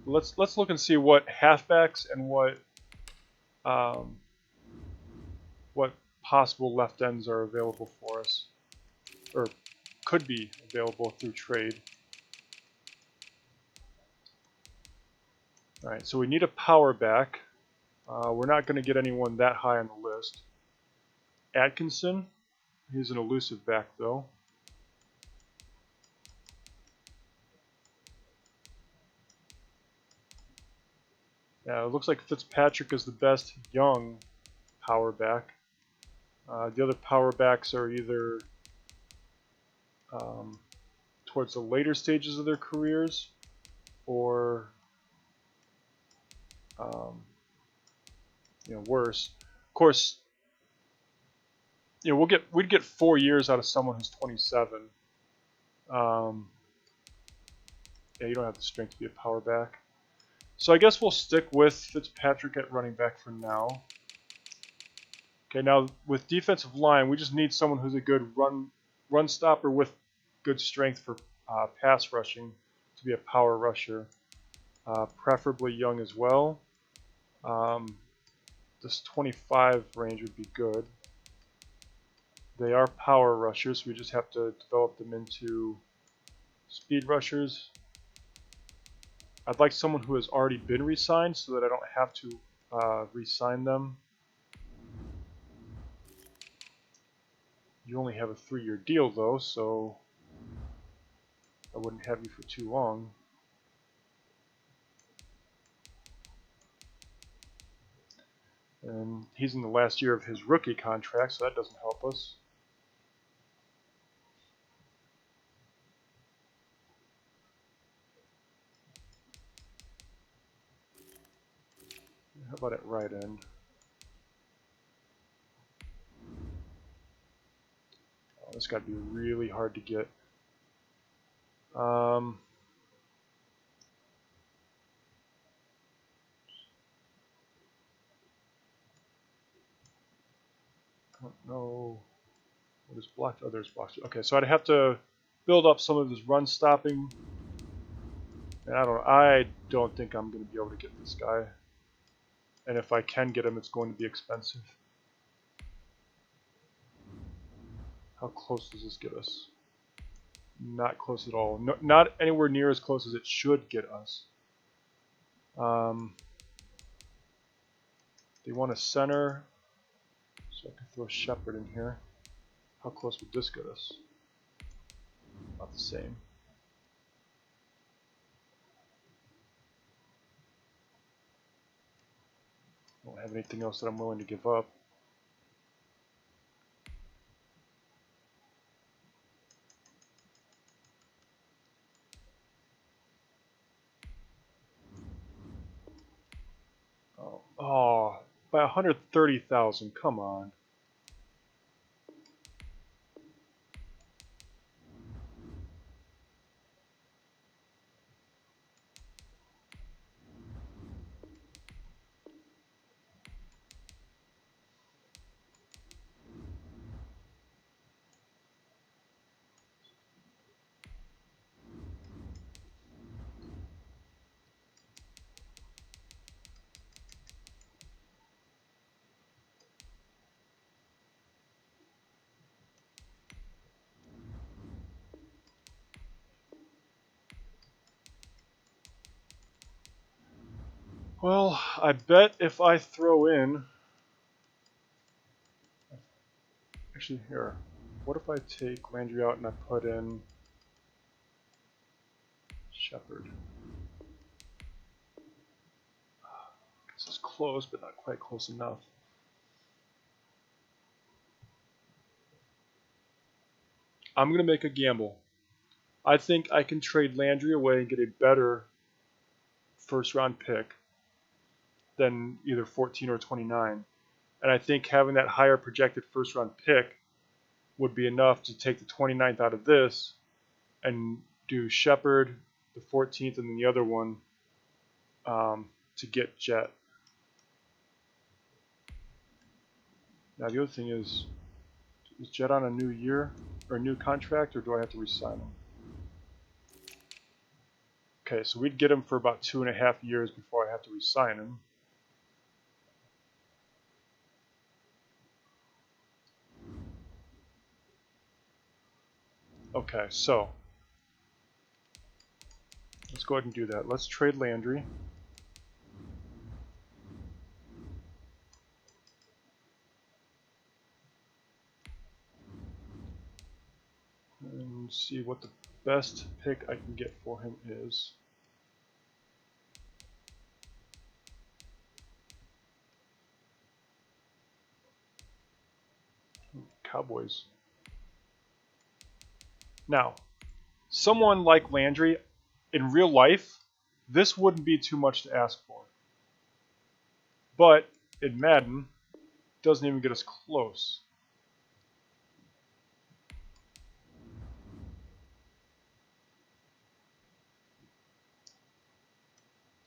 Let's look and see what halfbacks and what possible left ends are available for us, or could be available through trade. All right, so we need a power back. We're not going to get anyone that high on the list. Atkinson, he's an elusive back though. Yeah, it looks like Fitzpatrick is the best young power back. The other power backs are either towards the later stages of their careers or worse. Of course, we'd get 4 years out of someone who's 27. Yeah, you don't have the strength to be a power back. So I guess we'll stick with Fitzpatrick at running back for now. Okay, now with defensive line, we just need someone who's a good run stopper with good strength for pass rushing to be a power rusher. Preferably young as well. This 25 range would be good. They are power rushers, so we just have to develop them into speed rushers. I'd like someone who has already been re-signed so that I don't have to re-sign them. You only have a 3-year deal though, so I wouldn't have you for too long. And he's in the last year of his rookie contract, so that doesn't help us. How about at right end? Oh, this got to be really hard to get. I don't know what is blocked. Oh, there's blocked. Okay, so I'd have to build up some of his run stopping. And I don't think I'm going to be able to get this guy. And if I can get him, it's going to be expensive. How close does this get us? Not close at all. No, not anywhere near as close as it should get us. They want a center, so I can throw Shepard in here. How close would this get us? About the same. Don't have anything else that I'm willing to give up. Oh, by 130,000. Come on. Well, I bet if I throw in... Actually, here. What if I take Landry out and I put in Shepard? This is close, but not quite close enough. I'm going to make a gamble. I think I can trade Landry away and get a better first-round pick than either 14 or 29. And I think having that higher projected first-round pick would be enough to take the 29th out of this and do Shepard, the 14th, and then the other one to get Jet. Now the other thing is Jet on a new year or a new contract, or do I have to re-sign him? Okay, so we'd get him for about 2.5 years before I have to re-sign him. Okay, so let's go ahead and do that. Let's trade Landry. And see what the best pick I can get for him is. Cowboys. Now, someone like Landry, in real life, this wouldn't be too much to ask for. But in Madden, it doesn't even get us close.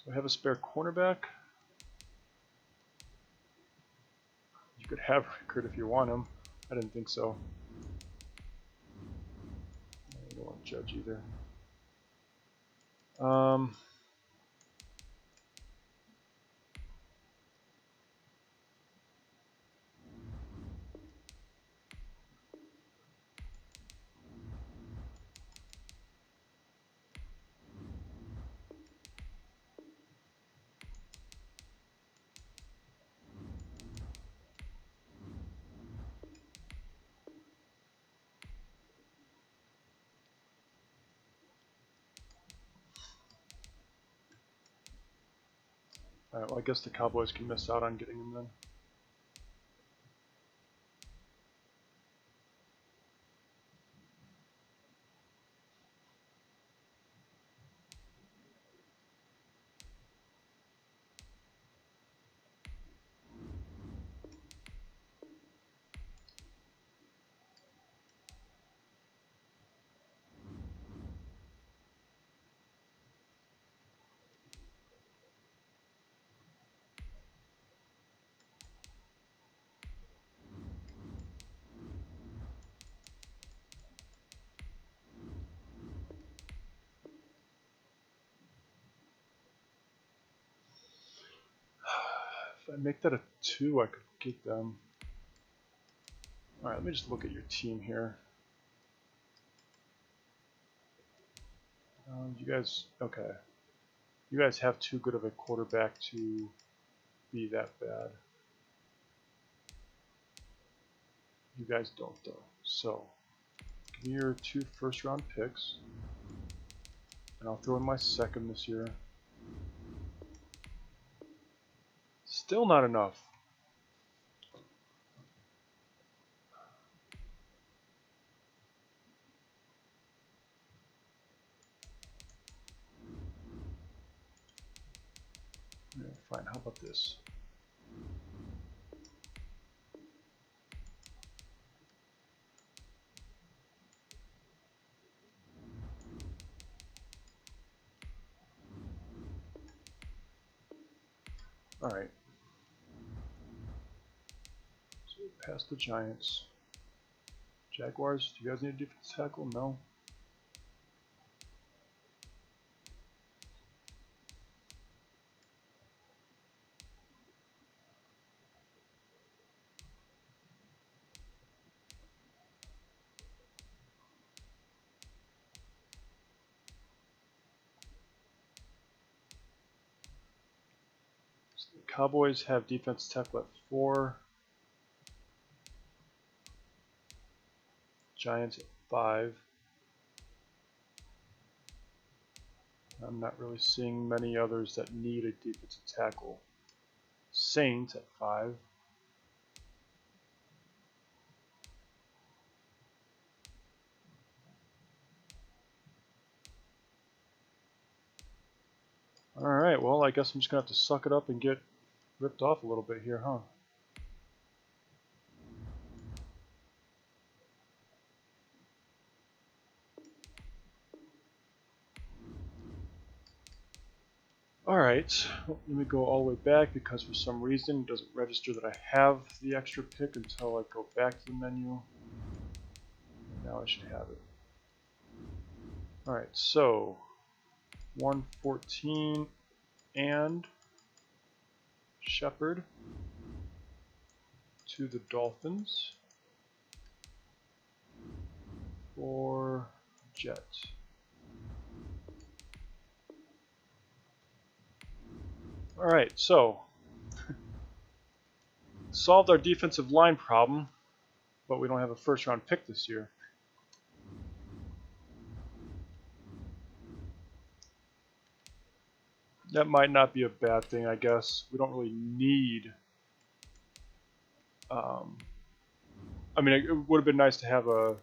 Do I have a spare cornerback? You could have Rickard if you want him. I didn't think so. I don't want to Judge either. Alright, well I guess the Cowboys can miss out on getting him then. If I make that a 2, I could get them. Alright, let me just look at your team here. You guys, okay. You guys have too good of a quarterback to be that bad. You guys don't though. So, give me your 2 first-round picks. And I'll throw in my second this year. Still not enough. Yeah, fine, how about this? Alright. So past the Giants. Jaguars, do you guys need a defense tackle? No. So the Cowboys have defense tackle at 4. Giants at 5. I'm not really seeing many others that need a defensive tackle. Saints at 5. Alright, well I guess I'm just going to have to suck it up and get ripped off a little bit here, huh? Alright, let me go all the way back because for some reason it doesn't register that I have the extra pick until I go back to the menu. Now I should have it. Alright, so 114 and Shepherd to the Dolphins for Jet. Alright, so solved our defensive line problem, but we don't have a first round pick this year. That might not be a bad thing, I guess. We don't really need. I mean, it would have been nice to have a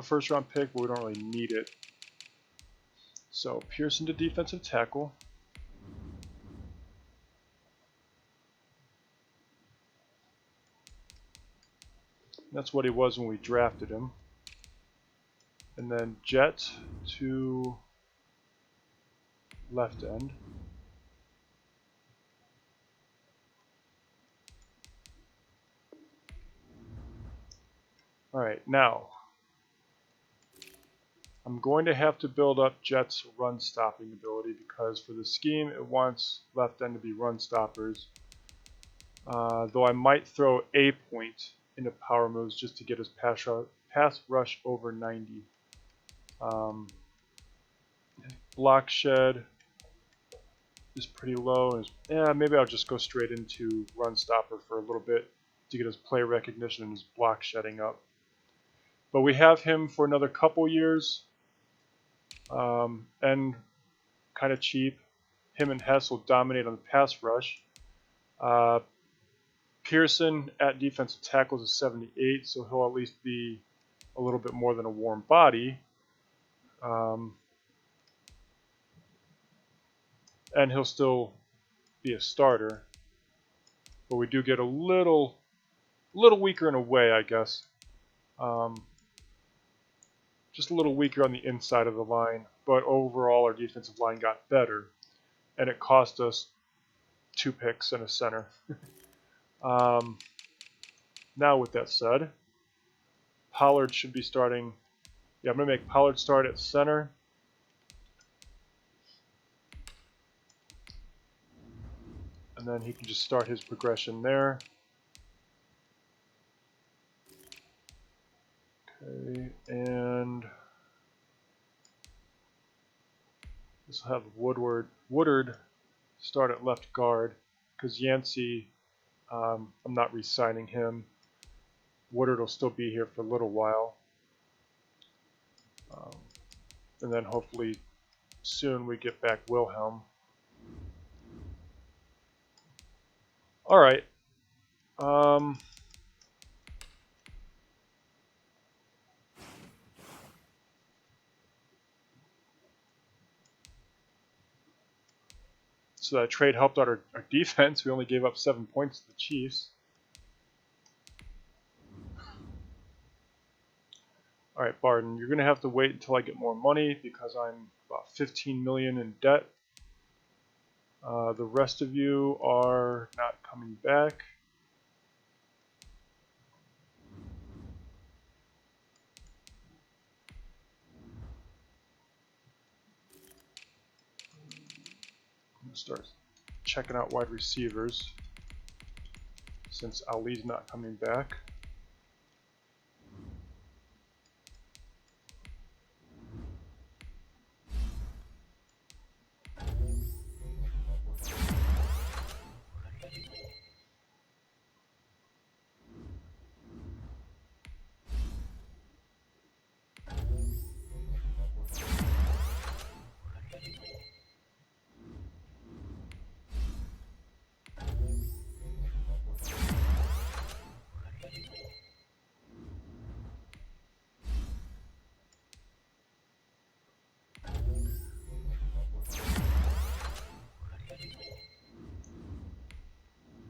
first round pick, but we don't really need it. So Pearson to defensive tackle. That's what he was when we drafted him. And then Jet to left end. Alright, now I'm going to have to build up Jet's run stopping ability because for the scheme it wants left end to be run stoppers. Though I might throw a point into power moves just to get his pass rush over 90. Block shed is pretty low. Yeah, maybe I'll just go straight into run stopper for a little bit to get his play recognition and his block shedding up. But we have him for another couple years, and kind of cheap. Him and Hess will dominate on the pass rush. Pearson at defensive tackle is a 78, so he'll at least be a little bit more than a warm body. And he'll still be a starter. But we do get a little weaker in a way, I guess. Just a little weaker on the inside of the line, but overall our defensive line got better, and it cost us 2 picks and a center. Now with that said, Pollard should be starting. Yeah, I'm going to make Pollard start at center. And then he can just start his progression there. Okay, and this will have Woodard start at left guard because Yancey, I'm not re-signing him. Woodard will still be here for a little while. And then hopefully soon we get back Wilhelm. Alright. So that trade helped out our defense. We only gave up 7 points to the Chiefs. Alright, Barden, you're going to have to wait until I get more money because I'm about 15 million in debt. The rest of you are not coming back. I'm going to start checking out wide receivers since Ali's not coming back.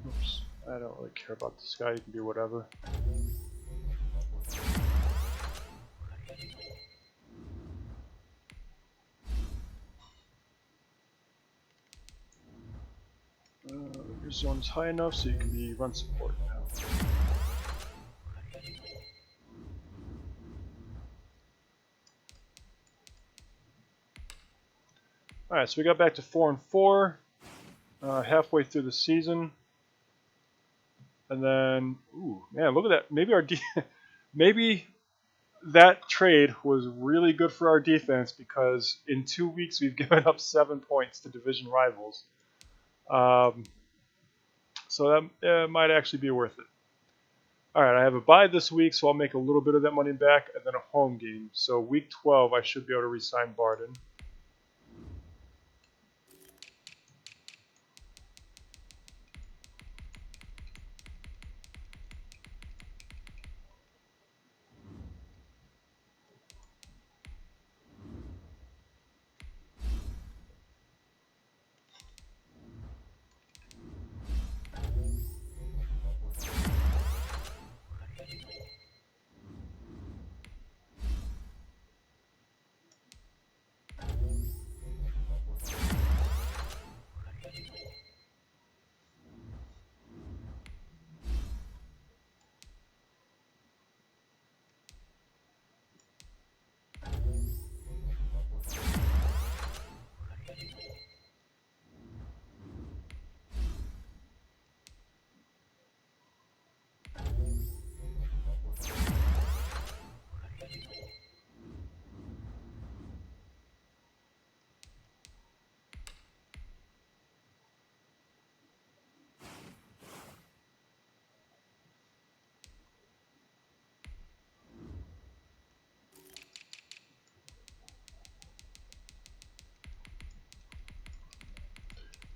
Oops, I don't really care about this guy, you can do whatever. Your zone is high enough so you can be run support now. Alright, so we got back to 4-4, halfway through the season. And then, ooh, man, look at that. Maybe that trade was really good for our defense because in 2 weeks we've given up 7 points to division rivals. So that might actually be worth it. Alright, I have a bye this week, so I'll make a little bit of that money back, and then a home game. So week 12, I should be able to re-sign Barden.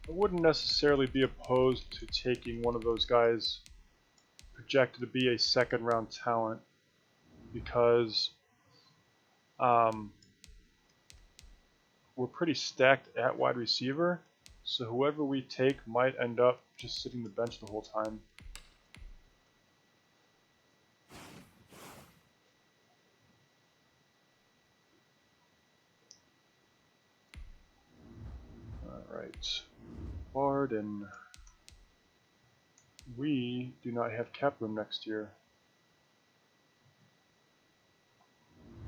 I wouldn't necessarily be opposed to taking one of those guys projected to be a second round talent because we're pretty stacked at wide receiver, so whoever we take might end up just sitting the bench the whole time. Alright, Barden. We do not have cap room next year.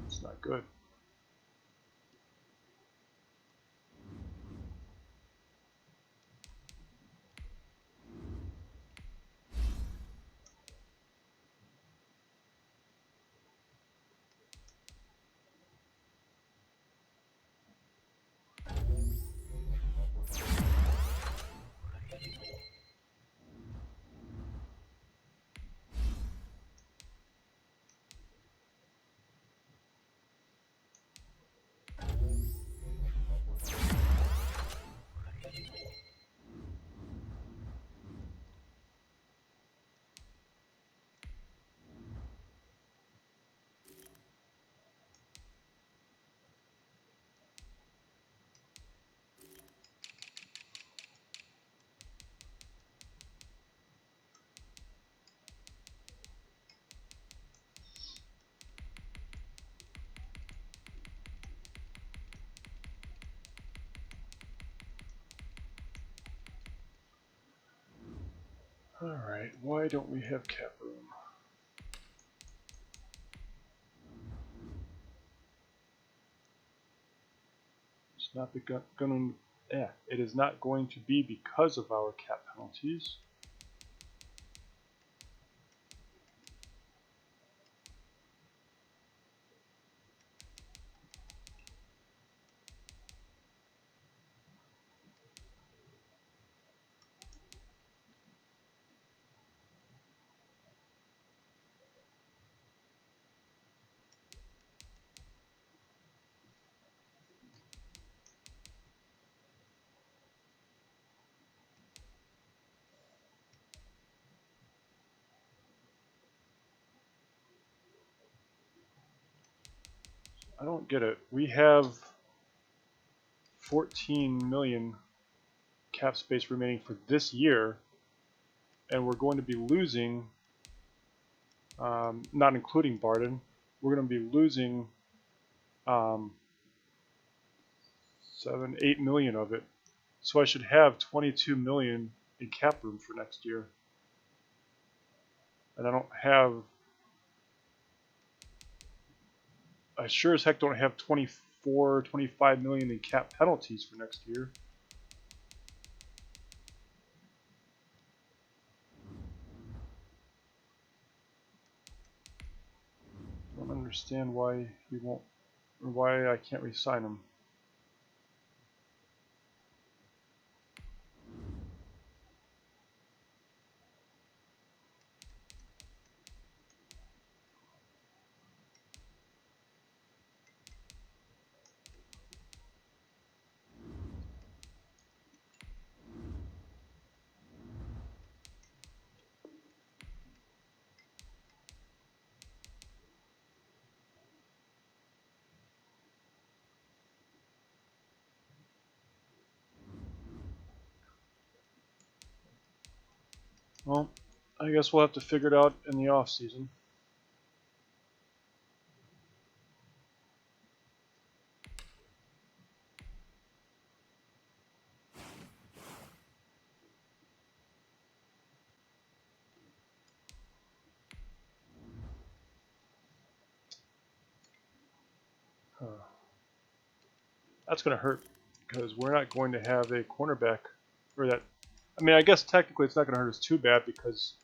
It's not good. Alright, why don't we have cap room? It's not it is not going to be because of our cap penalties. I don't get it. We have 14 million cap space remaining for this year, and we're going to be losing, not including Barden, we're going to be losing 7, 8 million of it. So I should have 22 million in cap room for next year. And I sure as heck don't have 24, 25 million in cap penalties for next year. I don't understand why he won't, or why I can't re-sign him. Well, I guess we'll have to figure it out in the off season. That's going to hurt because we're not going to have a cornerback, or that. I mean, I guess technically it's not going to hurt us too bad because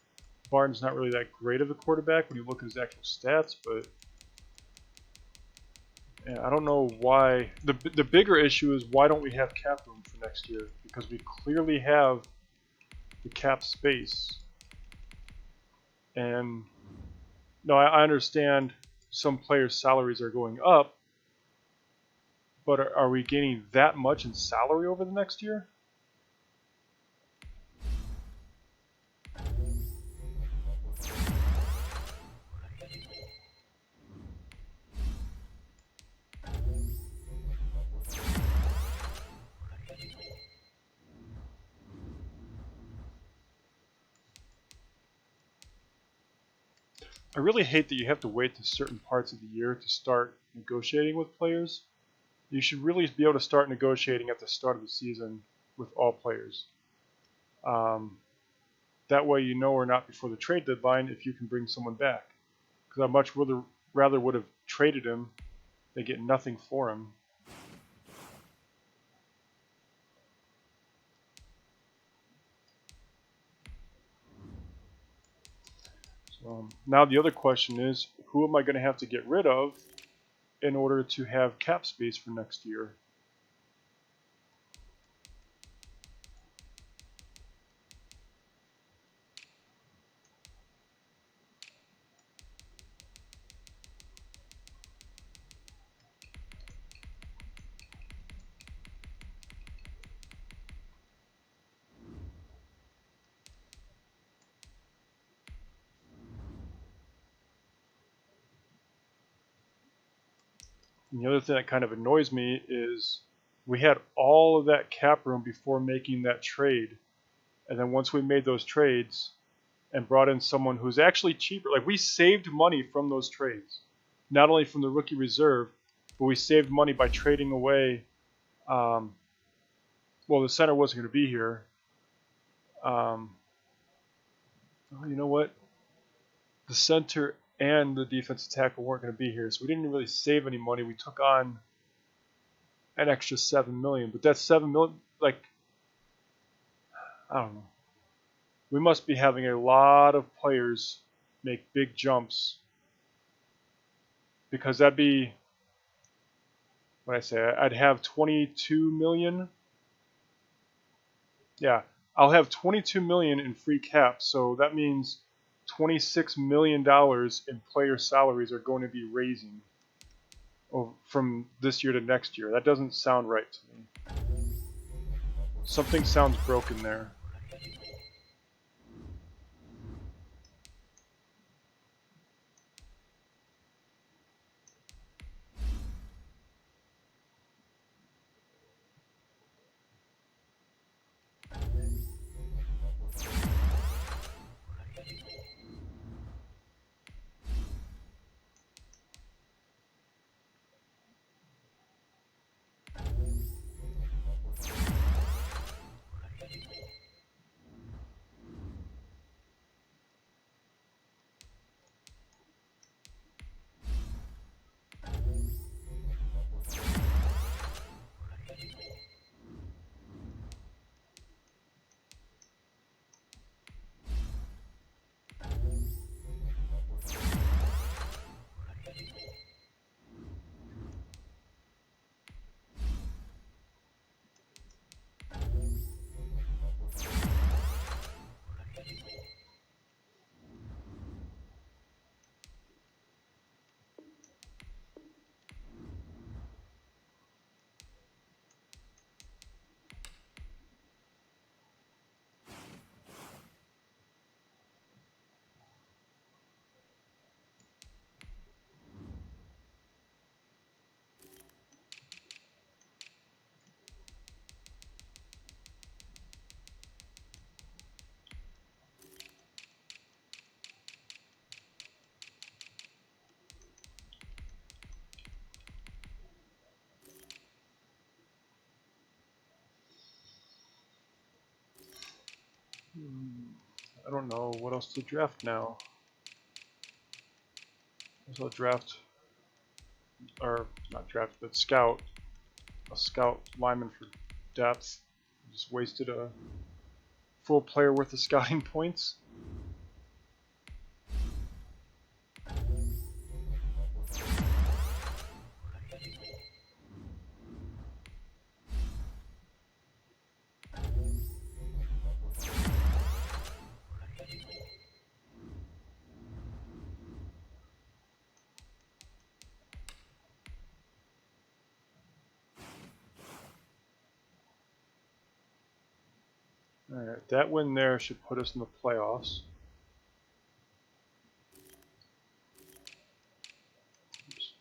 Barnes not really that great of a quarterback when you look at his actual stats, but yeah, I don't know why. The bigger issue is why don't we have cap room for next year? Because we clearly have the cap space. And no, I understand some players' salaries are going up, but are we gaining that much in salary over the next year? I really hate that you have to wait to certain parts of the year to start negotiating with players. You should really be able to start negotiating at the start of the season with all players. That way you know or not before the trade deadline if you can bring someone back. Because I much rather would have traded him than get nothing for him. So now the other question is, who am I going to have to get rid of in order to have cap space for next year? And the other thing that kind of annoys me is we had all of that cap room before making that trade. And then once we made those trades and brought in someone who's actually cheaper, like we saved money from those trades. Not only from the rookie reserve, but we saved money by trading away. Well, the center wasn't going to be here. Oh, you know what? The center and the defensive tackle weren't going to be here, so we didn't really save any money. We took on an extra $7 million, but that's $7 million. Like, I don't know. We must be having a lot of players make big jumps, because that'd be what I say. I'd have 22 million. Yeah, I'll have 22 million in free cap, so that means $26 million in player salaries are going to be raising from this year to next year. That doesn't sound right to me. Something sounds broken there. what else to draft now? I'll draft, or not draft, but scout. A scout lineman for depth. Just wasted a full player worth of scouting points. Alright, that win there should put us in the playoffs. Oops.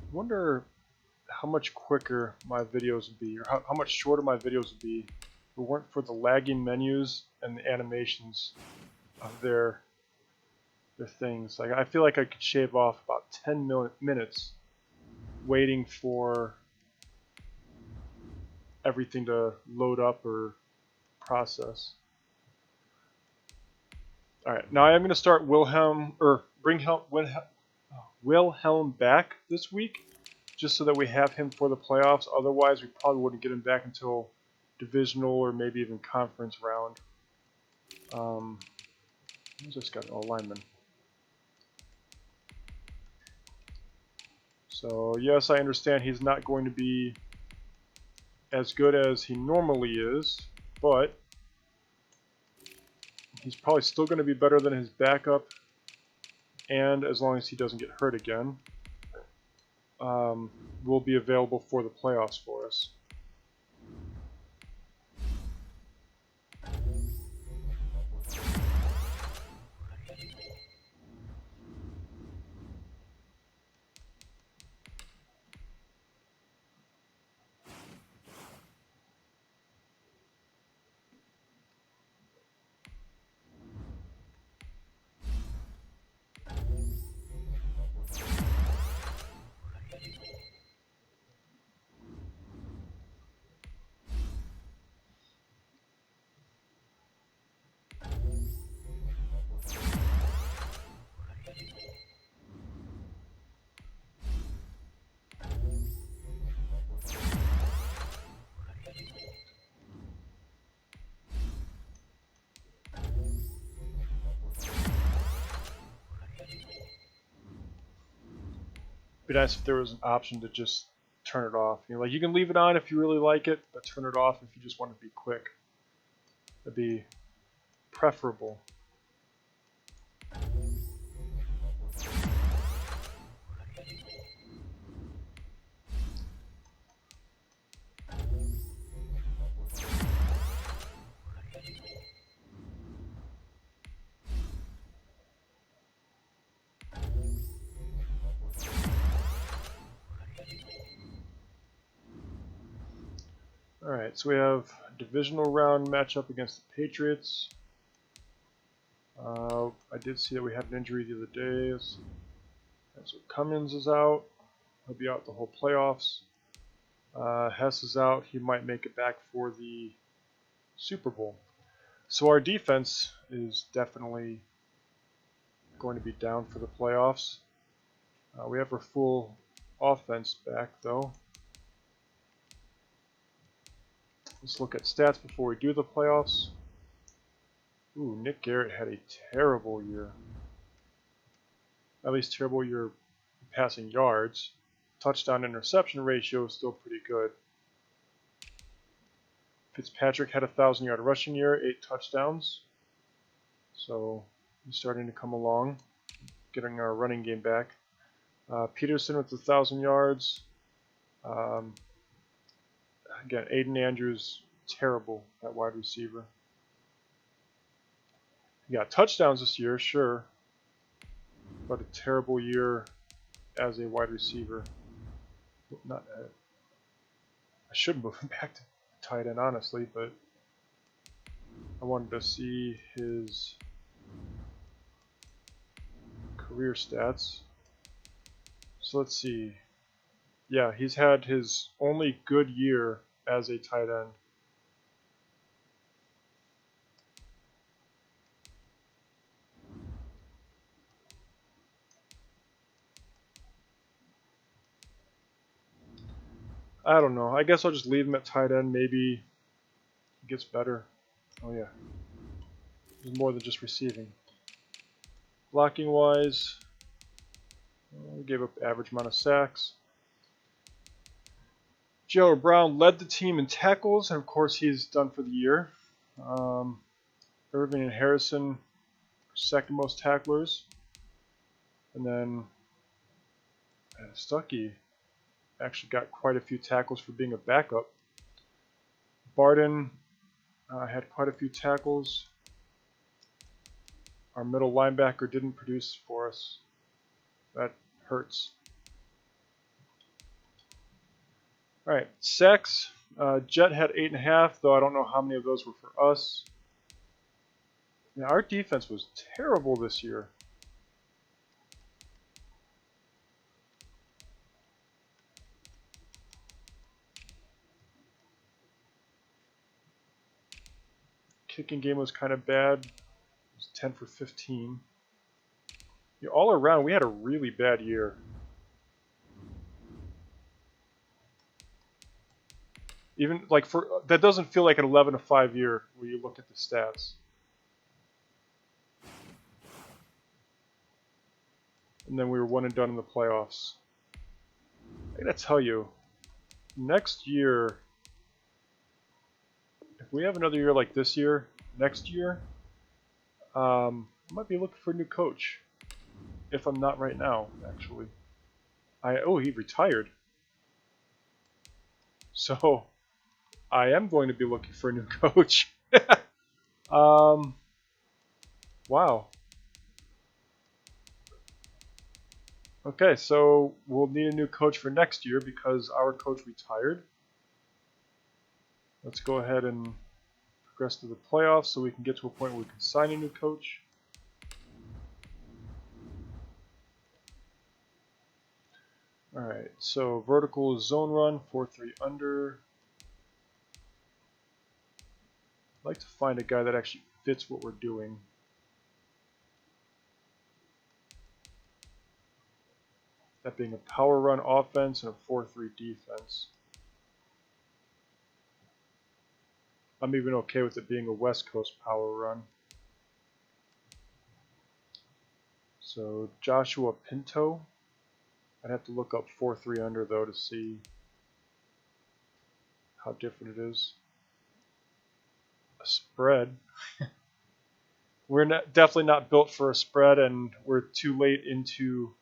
I wonder how much quicker my videos would be, or how much shorter my videos would be if it weren't for the lagging menus and the animations of their things. Like, I feel like I could shave off about 10 minutes waiting for everything to load up or process. Alright, now I am going to start Wilhelm back this week, just so that we have him for the playoffs. Otherwise, we probably wouldn't get him back until divisional or maybe even conference round. Who's this guy? Oh, lineman. So, yes, I understand he's not going to be as good as he normally is, but he's probably still going to be better than his backup, and as long as he doesn't get hurt again, will be available for the playoffs for us. It'd be nice if there was an option to just turn it off. You know, like, you can leave it on if you really like it, but turn it off if you just want to be quick. That'd be preferable. Alright, so we have a divisional round matchup against the Patriots. I did see that we had an injury the other day. So Cummins is out. He'll be out the whole playoffs. Hess is out. He might make it back for the Super Bowl. So our defense is definitely going to be down for the playoffs. We have our full offense back, though. Let's look at stats before we do the playoffs. Ooh, Nick Garrett had a terrible year. At least terrible year passing yards. Touchdown interception ratio is still pretty good. Fitzpatrick had a 1,000-yard rushing year, 8 touchdowns. So he's starting to come along, getting our running game back. Peterson with 1,000 yards. Um, Again, Aiden Andrews, terrible at wide receiver. He got touchdowns this year, sure, but a terrible year as a wide receiver. Not, I should move him back to tight end, honestly, but I wanted to see his career stats. So let's see. Yeah, he's had his only good year as a tight end. I don't know. I guess I'll just leave him at tight end. Maybe he gets better. Oh yeah. He's more than just receiving. Blocking wise, we gave up average amount of sacks. Joe Brown led the team in tackles, and of course he's done for the year. Irving and Harrison, second most tacklers. And then Stuckey actually got quite a few tackles for being a backup. Barden had quite a few tackles. Our middle linebacker didn't produce for us. That hurts. All right, sacks. Jet had 8.5, though I don't know how many of those were for us. Yeah, our defense was terrible this year. Kicking game was kind of bad. It was 10 for 15. Yeah, all around, we had a really bad year. Even like for that doesn't feel like an 11-5 year when you look at the stats. And then we were 1 and done in the playoffs. I gotta tell you, next year, if we have another year like this year, next year, I might be looking for a new coach. If I'm not right now, actually. He retired. So I am going to be looking for a new coach. Wow. Okay, so we'll need a new coach for next year because our coach retired. Let's go ahead and progress to the playoffs so we can get to a point where we can sign a new coach. Alright, so vertical zone run, 4-3 under. I'd like to find a guy that actually fits what we're doing. That being a power run offense and a 4-3 defense. I'm even okay with it being a West Coast power run. So Joshua Pinto. I'd have to look up 4-3 under though to see how different it is. A spread. We're definitely not built for a spread, and we're too late into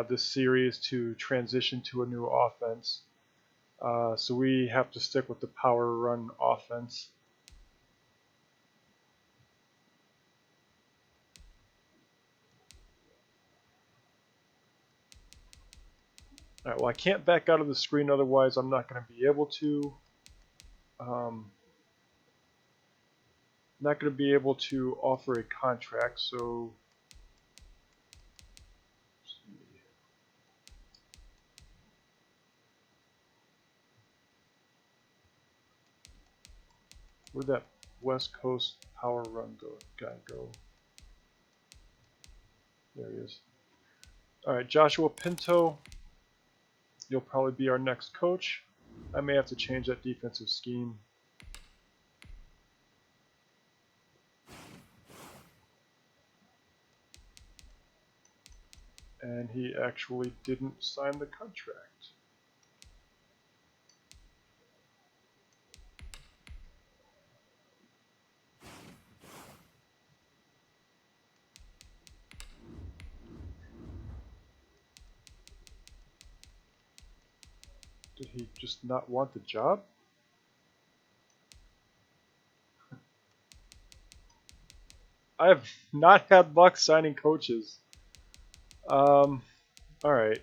this series to transition to a new offense. So we have to stick with the power run offense. All right, well, I can't back out of the screen, otherwise I'm not going to be able to. Not going to be able to offer a contract, so where'd that West Coast power run guy go? There he is. All right, Joshua Pinto, you'll probably be our next coach. I may have to change that defensive scheme. And he actually didn't sign the contract. Did he just not want the job? I have not had luck signing coaches. Alright.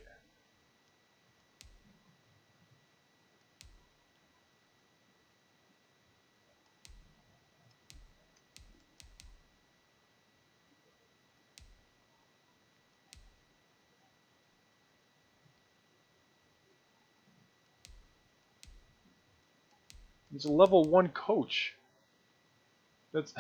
He's a level 1 coach. That's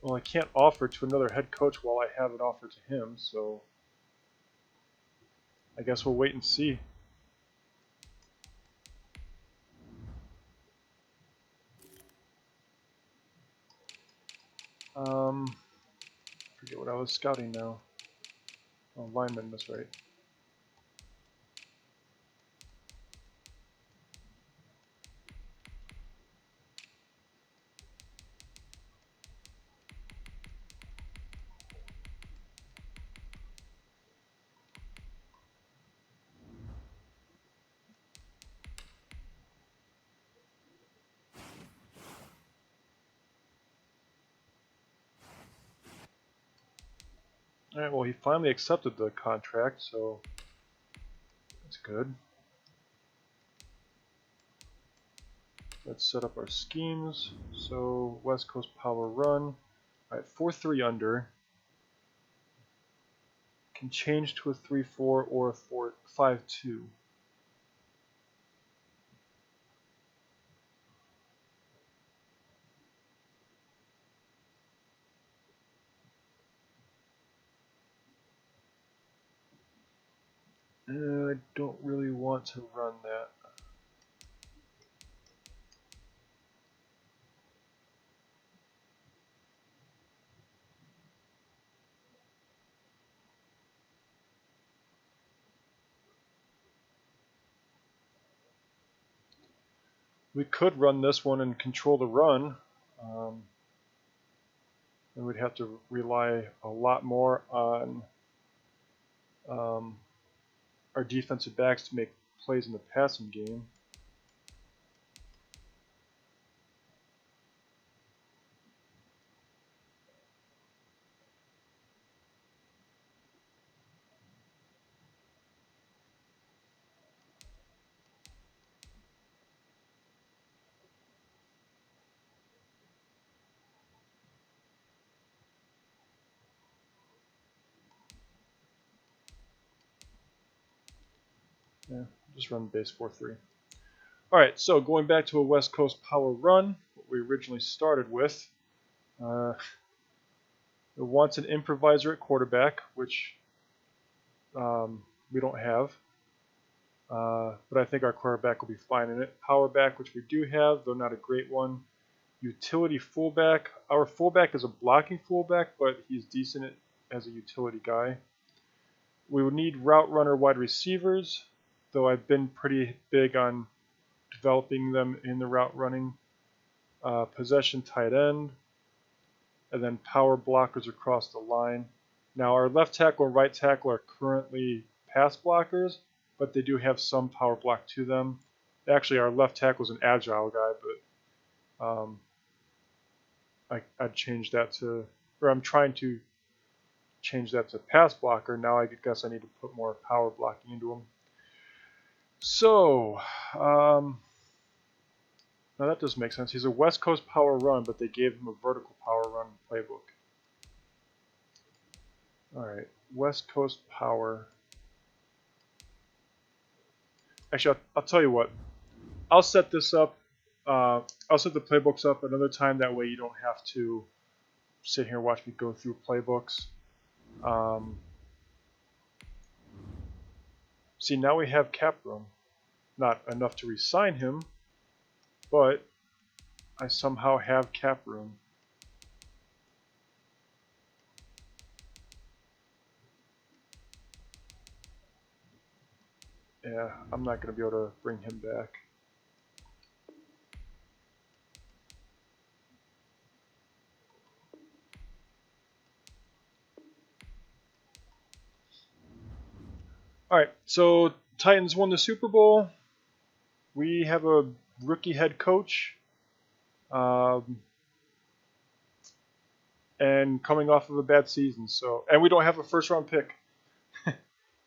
well, I can't offer to another head coach while I have an offer to him, so I guess we'll wait and see. Forget what I was scouting now. Oh, lineman, that's right. Alright, well, he finally accepted the contract, so that's good. Let's set up our schemes. So, West Coast power run. Alright, 4-3 under. Can change to a 3-4 or a 5-2. I don't really want to run that. We could run this one and control the run. And we'd have to rely a lot more on our defensive backs to make plays in the passing game. Yeah, just run base 4-3. Alright, so going back to a West Coast power run, what we originally started with. It wants an improviser at quarterback, which we don't have. But I think our quarterback will be fine in it. Power back, which we do have, though not a great one. Utility fullback. Our fullback is a blocking fullback, but he's decent as a utility guy. We would need route runner wide receivers, though I've been pretty big on developing them in the route running. Possession tight end, and then power blockers across the line. Now our left tackle and right tackle are currently pass blockers, but they do have some power block to them. Actually, our left tackle is an agile guy, but I'd change that to, or I'm trying to change that to pass blocker. Now I guess I need to put more power blocking into him. So, now that does make sense. He's a West Coast power run, but they gave him a vertical power run playbook. Alright, West Coast power. Actually, I'll tell you what. I'll set this up. I'll set the playbooks up another time. That way you don't have to sit here and watch me go through playbooks. See, now we have cap room. Not enough to re-sign him, but I somehow have cap room. Yeah, I'm not going to be able to bring him back. All right, so Titans won the Super Bowl. We have a rookie head coach, and coming off of a bad season. And we don't have a first round pick,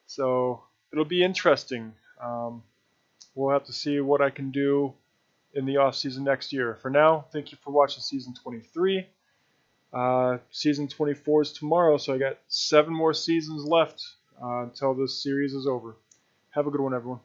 so it'll be interesting. We'll have to see what I can do in the off season next year. For now, thank you for watching season 23. Season 24 is tomorrow, so I got 7 more seasons left until this series is over. Have a good one, everyone.